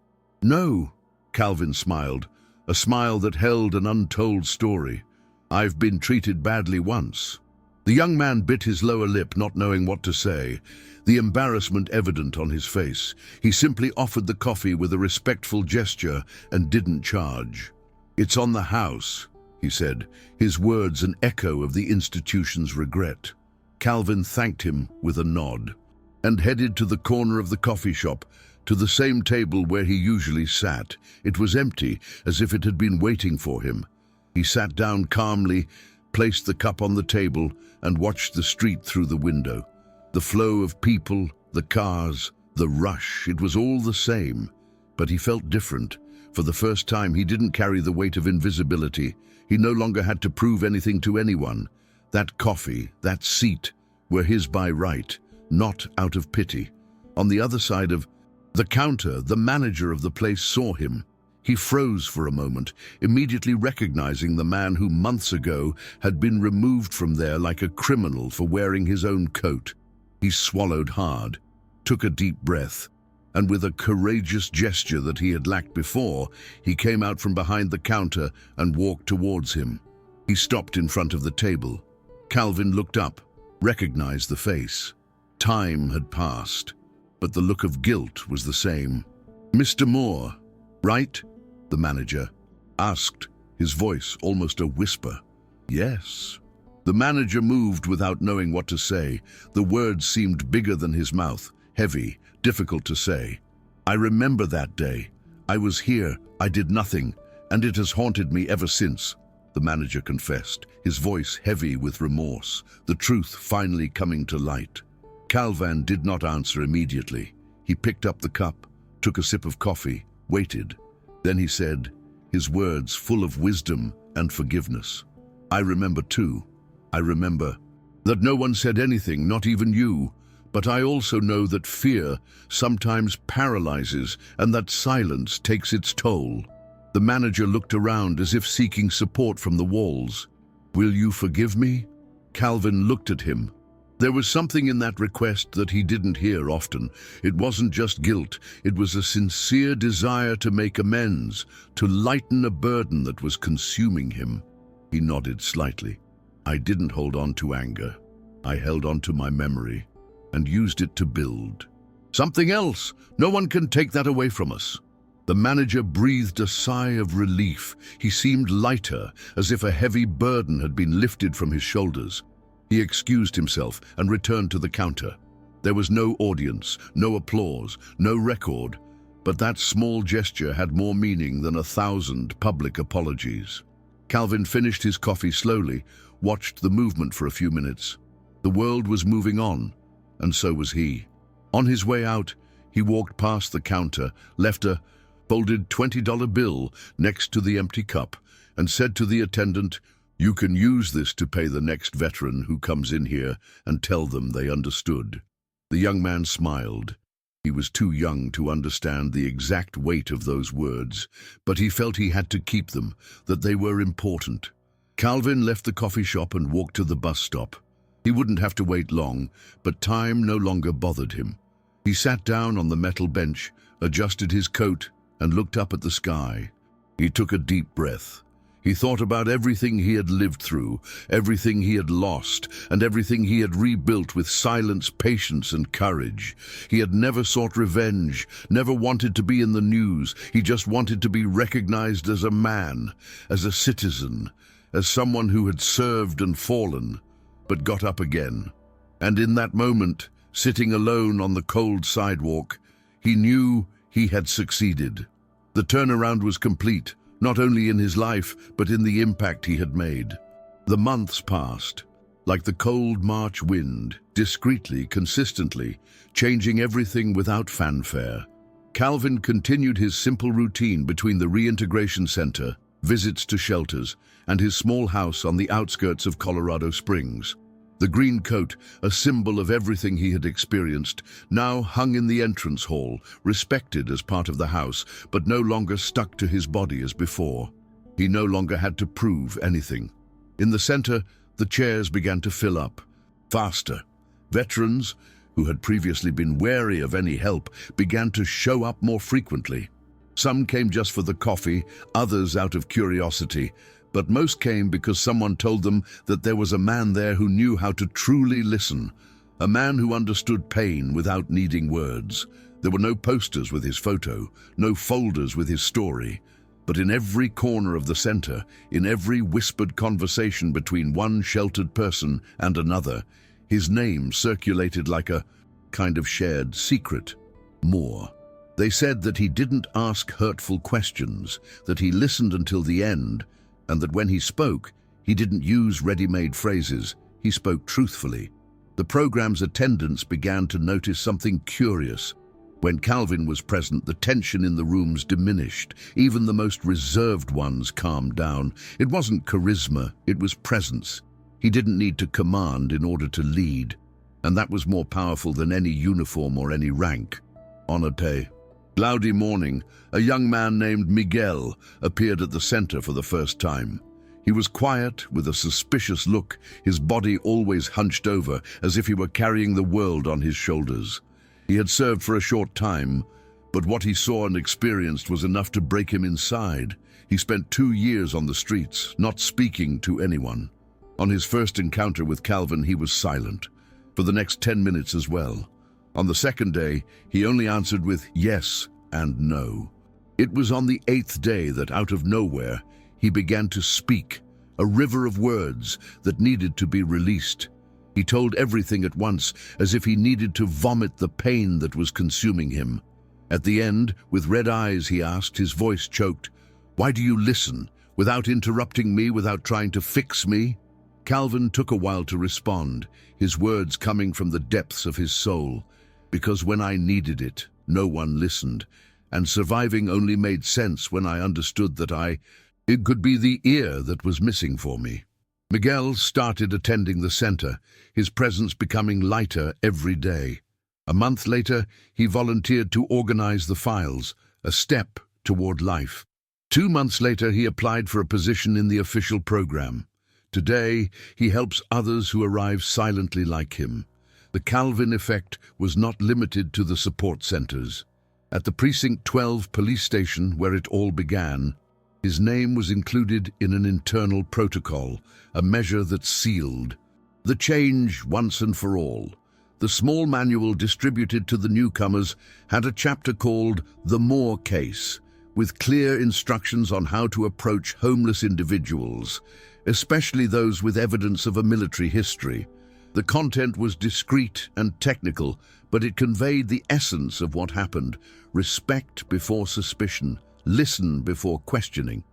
"No," Calvin smiled, a smile that held an untold story. "I've been treated badly once." The young man bit his lower lip, not knowing what to say, the embarrassment evident on his face. He simply offered the coffee with a respectful gesture and didn't charge. "It's on the house," he said, his words an echo of the institution's regret. Calvin thanked him with a nod and headed to the corner of the coffee shop, to the same table where he usually sat. It was empty, as if it had been waiting for him. He sat down calmly, placed the cup on the table, and watched the street through the window. The flow of people, the cars, the rush, it was all the same. But he felt different. For the first time, he didn't carry the weight of invisibility. He no longer had to prove anything to anyone. That coffee, that seat, were his by right, not out of pity. On the other side of the counter, the manager of the place saw him. He froze for a moment, immediately recognizing the man who months ago had been removed from there like a criminal for wearing his own coat. He swallowed hard, took a deep breath, and with a courageous gesture that he had lacked before, he came out from behind the counter and walked towards him. He stopped in front of the table. Calvin looked up, recognized the face. Time had passed, but the look of guilt was the same. "Mr. Moore, right?" the manager asked, his voice almost a whisper. "Yes." The manager moved without knowing what to say. The words seemed bigger than his mouth, heavy, difficult to say. "I remember that day. I was here, I did nothing, and it has haunted me ever since," the manager confessed, his voice heavy with remorse, the truth finally coming to light. Calvin did not answer immediately. He picked up the cup, took a sip of coffee, waited. Then he said, his words full of wisdom and forgiveness, "I remember too. I remember that no one said anything, not even you. But I also know that fear sometimes paralyzes and that silence takes its toll." The manager looked around as if seeking support from the walls. "Will you forgive me?" Calvin looked at him. There was something in that request that he didn't hear often. It wasn't just guilt, it was a sincere desire to make amends, to lighten a burden that was consuming him. He nodded slightly. "I didn't hold on to anger. I held on to my memory and used it to build something else. No one can take that away from us." The manager breathed a sigh of relief. He seemed lighter, as if a heavy burden had been lifted from his shoulders. He excused himself and returned to the counter. There was no audience, no applause, no record, But that small gesture had more meaning than 1,000 public apologies. Calvin finished his coffee slowly, watched the movement for a few minutes. The world was moving on, and so was he. On his way out, he walked past the counter, left a folded $20 bill next to the empty cup, and said to the attendant, "You can use this to pay the next veteran who comes in here and tell them they understood." The young man smiled. He was too young to understand the exact weight of those words, but he felt he had to keep them, that they were important. Calvin left the coffee shop and walked to the bus stop. He wouldn't have to wait long, but time no longer bothered him. He sat down on the metal bench, adjusted his coat, and looked up at the sky. He took a deep breath. He thought about everything he had lived through, everything he had lost, and everything he had rebuilt with silence, patience, and courage. He had never sought revenge, never wanted to be in the news. He just wanted to be recognized as a man, as a citizen, as someone who had served and fallen, but got up again. And in that moment, sitting alone on the cold sidewalk, he knew he had succeeded. The turnaround was complete, not only in his life, but in the impact he had made. The months passed, like the cold March wind, discreetly, consistently, changing everything without fanfare. Calvin continued his simple routine between the reintegration center, visits to shelters, and his small house on the outskirts of Colorado Springs. The green coat, a symbol of everything he had experienced, now hung in the entrance hall, respected as part of the house, but no longer stuck to his body as before. He no longer had to prove anything. In the center, the chairs began to fill up, faster. Veterans, who had previously been wary of any help, began to show up more frequently. Some came just for the coffee, others out of curiosity, but most came because someone told them that there was a man there who knew how to truly listen, a man who understood pain without needing words. There were no posters with his photo, no folders with his story, but in every corner of the center, in every whispered conversation between one sheltered person and another, his name circulated like a kind of shared secret. More. They said that he didn't ask hurtful questions, that he listened until the end, and that when he spoke, he didn't use ready-made phrases, he spoke truthfully. The program's attendants began to notice something curious. When Calvin was present, the tension in the rooms diminished. Even the most reserved ones calmed down. It wasn't charisma, it was presence. He didn't need to command in order to lead, and that was more powerful than any uniform or any rank. On a day, cloudy morning, a young man named Miguel appeared at the center for the first time. He was quiet, with a suspicious look, his body always hunched over, as if he were carrying the world on his shoulders. He had served for a short time, but what he saw and experienced was enough to break him inside. He spent 2 years on the streets, not speaking to anyone. On his first encounter with Calvin, he was silent, for the next 10 minutes as well. On the second day, he only answered with yes and no. It was on the 8th day that, out of nowhere, he began to speak, a river of words that needed to be released. He told everything at once, as if he needed to vomit the pain that was consuming him. At the end, with red eyes, he asked, his voice choked, "Why do you listen, without interrupting me, without trying to fix me?" Calvin took a while to respond, his words coming from the depths of his soul. "Because when I needed it, no one listened, and surviving only made sense when I understood that it could be the ear that was missing for me." Miguel started attending the center, his presence becoming lighter every day. A month later, he volunteered to organize the files, a step toward life. 2 months later, he applied for a position in the official program. Today, he helps others who arrive silently like him. The Calvin effect was not limited to the support centers. At the Precinct 12 police station, where it all began, his name was included in an internal protocol, a measure that sealed the change once and for all. The small manual distributed to the newcomers had a chapter called The Moore Case, with clear instructions on how to approach homeless individuals, especially those with evidence of a military history. The content was discreet and technical, but it conveyed the essence of what happened: respect before suspicion, listen before questioning.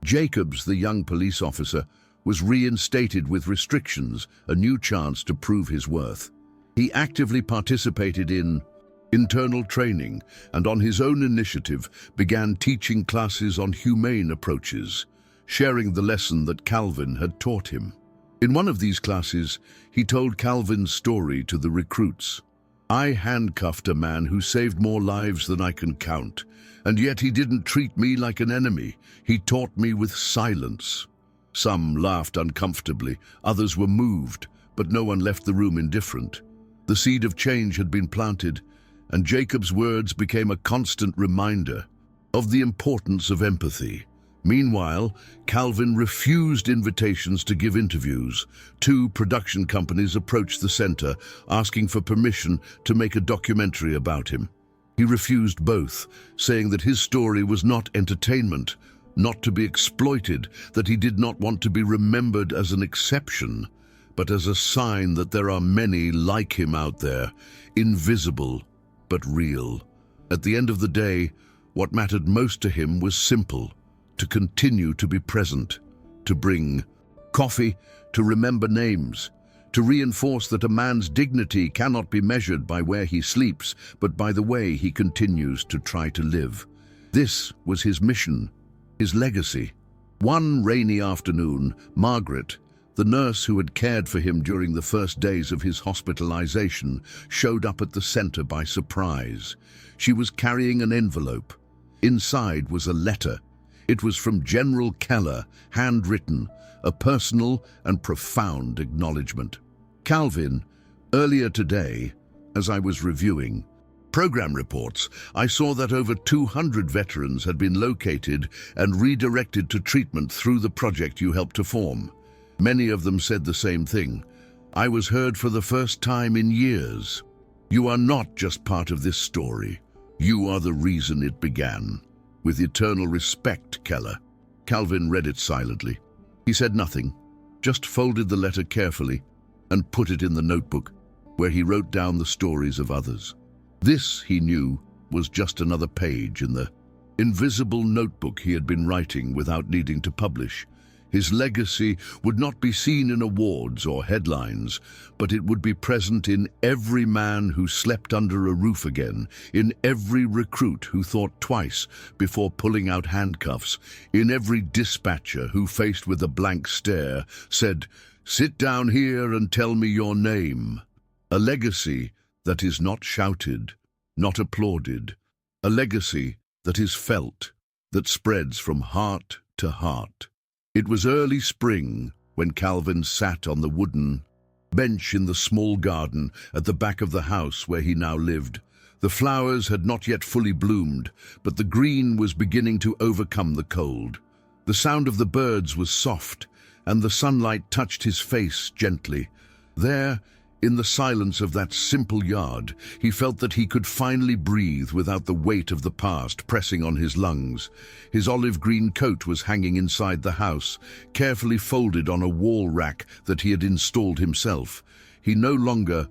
Jacobs, the young police officer, was reinstated with restrictions, a new chance to prove his worth. He actively participated in internal training and on his own initiative began teaching classes on humane approaches, sharing the lesson that Calvin had taught him. In one of these classes, he told Calvin's story to the recruits. "I handcuffed a man who saved more lives than I can count, and yet he didn't treat me like an enemy. He taught me with silence." Some laughed uncomfortably, others were moved, but no one left the room indifferent. The seed of change had been planted, and Jacob's words became a constant reminder of the importance of empathy. Meanwhile, Calvin refused invitations to give interviews. 2 production companies approached the center, asking for permission to make a documentary about him. He refused both, saying that his story was not entertainment, not to be exploited, that he did not want to be remembered as an exception, but as a sign that there are many like him out there, invisible but real. At the end of the day, what mattered most to him was simple: to continue to be present, to bring coffee, to remember names, to reinforce that a man's dignity cannot be measured by where he sleeps, but by the way he continues to try to live. This was his mission, his legacy. One rainy afternoon, Margaret, the nurse who had cared for him during the first days of his hospitalization, showed up at the center by surprise. She was carrying an envelope. Inside was a letter. It was from General Keller, handwritten, a personal and profound acknowledgement. "Calvin, earlier today, as I was reviewing program reports, I saw that over 200 veterans had been located and redirected to treatment through the project you helped to form. Many of them said the same thing. I was heard for the first time in years. You are not just part of this story. You are the reason it began. With eternal respect, Keller." Calvin read it silently. He said nothing, just folded the letter carefully and put it in the notebook, where he wrote down the stories of others. This, he knew, was just another page in the invisible notebook he had been writing without needing to publish. His legacy would not be seen in awards or headlines, but it would be present in every man who slept under a roof again, in every recruit who thought twice before pulling out handcuffs, in every dispatcher who, faced with a blank stare, said, "Sit down here and tell me your name." A legacy that is not shouted, not applauded. A legacy that is felt, that spreads from heart to heart. It was early spring when Calvin sat on the wooden bench in the small garden at the back of the house where he now lived. The flowers had not yet fully bloomed, but the green was beginning to overcome the cold. The sound of the birds was soft, and the sunlight touched his face gently. There, in the silence of that simple yard, he felt that he could finally breathe without the weight of the past pressing on his lungs. His olive-green coat was hanging inside the house, carefully folded on a wall rack that he had installed himself. He no longer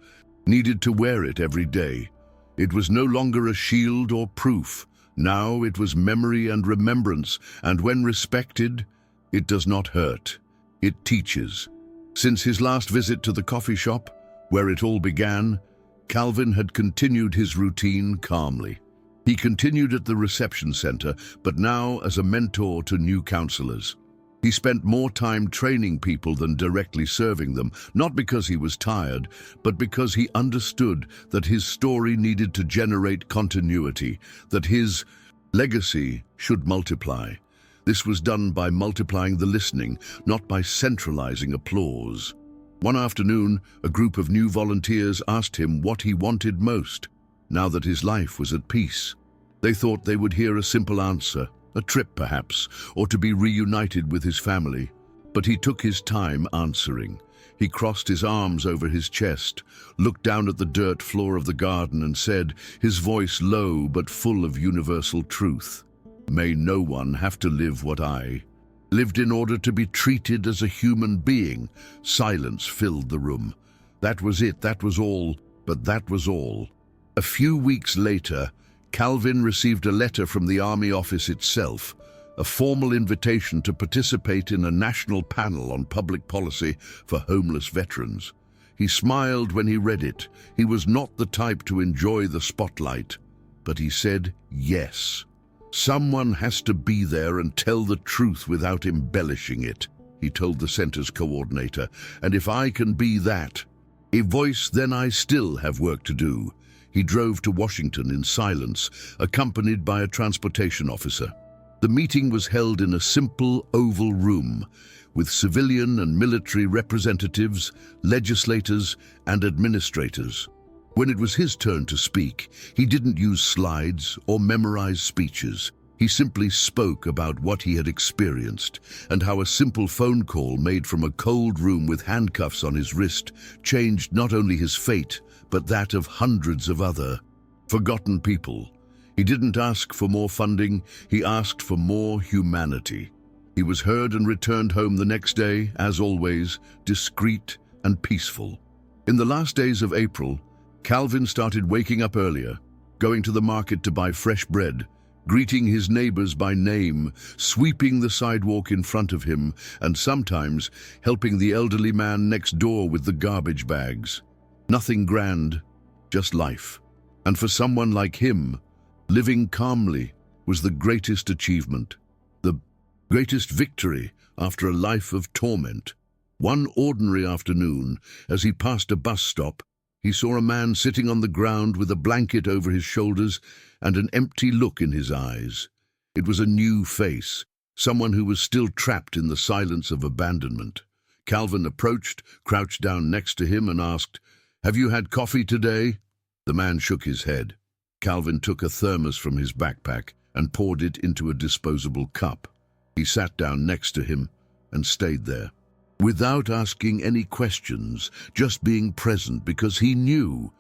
needed to wear it every day. It was no longer a shield or proof. Now it was memory and remembrance, and when respected, it does not hurt. It teaches. Since his last visit to the coffee shop, where it all began, Calvin had continued his routine calmly. He continued at the reception center, but now as a mentor to new counselors. He spent more time training people than directly serving them, not because he was tired, but because he understood that his story needed to generate continuity, that his legacy should multiply. This was done by multiplying the listening, not by centralizing applause. One afternoon, a group of new volunteers asked him what he wanted most, now that his life was at peace. They thought they would hear a simple answer, a trip perhaps, or to be reunited with his family. But he took his time answering. He crossed his arms over his chest, looked down at the dirt floor of the garden and said, his voice low but full of universal truth, "May no one have to live what I lived in order to be treated as a human being." Silence filled the room. That was it, that was all, but that was all. A few weeks later, Calvin received a letter from the Army office itself, a formal invitation to participate in a national panel on public policy for homeless veterans. He smiled when he read it. He was not the type to enjoy the spotlight, but he said yes. Someone has to be there and tell the truth without embellishing it, he told the center's coordinator, and if I can be that, a voice, then I still have work to do. He drove to Washington in silence, accompanied by a transportation officer. The meeting was held in a simple oval room, with civilian and military representatives, legislators, and administrators. When it was his turn to speak, he didn't use slides or memorize speeches. He simply spoke about what he had experienced and how a simple phone call made from a cold room with handcuffs on his wrist changed not only his fate, but that of hundreds of other forgotten people. He didn't ask for more funding, he asked for more humanity. He was heard and returned home the next day, as always, discreet and peaceful. In the last days of April, Calvin started waking up earlier, going to the market to buy fresh bread, greeting his neighbors by name, sweeping the sidewalk in front of him, and sometimes helping the elderly man next door with the garbage bags. Nothing grand, just life. And for someone like him, living calmly was the greatest achievement, the greatest victory after a life of torment. One ordinary afternoon, as he passed a bus stop, he saw a man sitting on the ground with a blanket over his shoulders and an empty look in his eyes. It was a new face, someone who was still trapped in the silence of abandonment. Calvin approached, crouched down next to him, and asked, "Have you had coffee today?" The man shook his head. Calvin took a thermos from his backpack and poured it into a disposable cup. He sat down next to him and stayed there, without asking any questions, just being present, because he knew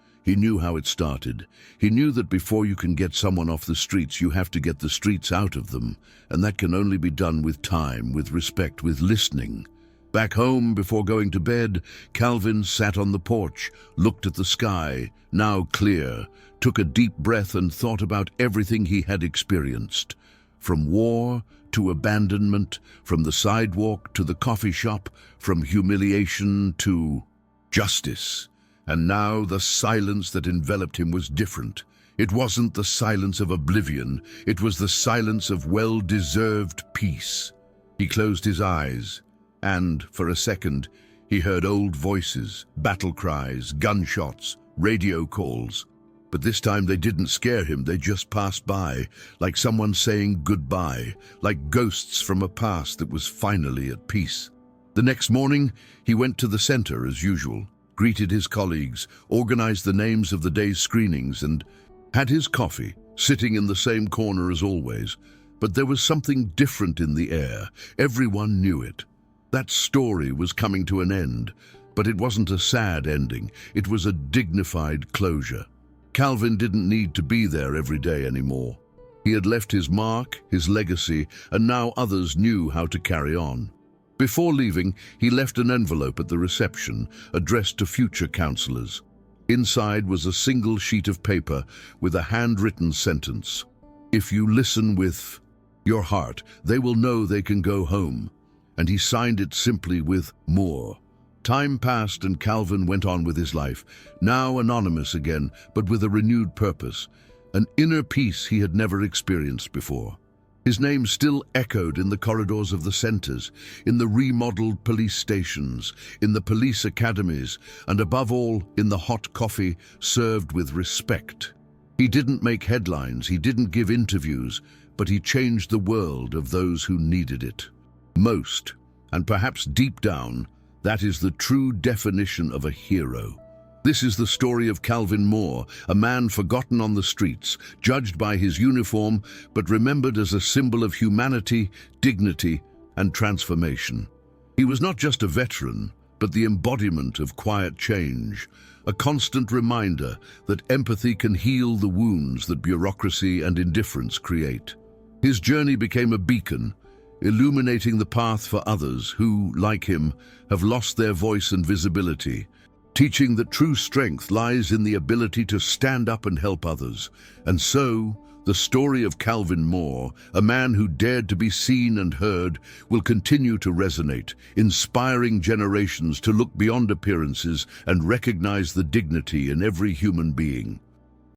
how it started. He knew that before you can get someone off the streets, you have to get the streets out of them, and that can only be done with time, with respect, with listening. Back home, before going to bed, Calvin sat on the porch, looked at the sky, now clear, took a deep breath and thought about everything he had experienced. From war to abandonment, from the sidewalk to the coffee shop, from humiliation to justice. And now the silence that enveloped him was different. It wasn't the silence of oblivion, it was the silence of well-deserved peace. He closed his eyes, and, for a second, he heard old voices, battle cries, gunshots, radio calls. But this time they didn't scare him, they just passed by, like someone saying goodbye, like ghosts from a past that was finally at peace. The next morning, he went to the center as usual, greeted his colleagues, organized the names of the day's screenings, and had his coffee, sitting in the same corner as always. But there was something different in the air. Everyone knew it. That story was coming to an end, but it wasn't a sad ending. It was a dignified closure. Calvin didn't need to be there every day anymore. He had left his mark, his legacy, and now others knew how to carry on. Before leaving, he left an envelope at the reception, addressed to future counselors. Inside was a single sheet of paper with a handwritten sentence. "If you listen with your heart, they will know they can go home." And he signed it simply with "More." Time passed and Calvin went on with his life, now anonymous again, but with a renewed purpose, an inner peace he had never experienced before. His name still echoed in the corridors of the centers, in the remodeled police stations, in the police academies, and above all, in the hot coffee served with respect. He didn't make headlines, he didn't give interviews, but he changed the world of those who needed it most. And perhaps deep down, that is the true definition of a hero. This is the story of Calvin Moore, a man forgotten on the streets, judged by his uniform, but remembered as a symbol of humanity, dignity, and transformation. He was not just a veteran, but the embodiment of quiet change, a constant reminder that empathy can heal the wounds that bureaucracy and indifference create. His journey became a beacon, illuminating the path for others who, like him, have lost their voice and visibility, teaching that true strength lies in the ability to stand up and help others. And so, the story of Calvin Moore, a man who dared to be seen and heard, will continue to resonate, inspiring generations to look beyond appearances and recognize the dignity in every human being.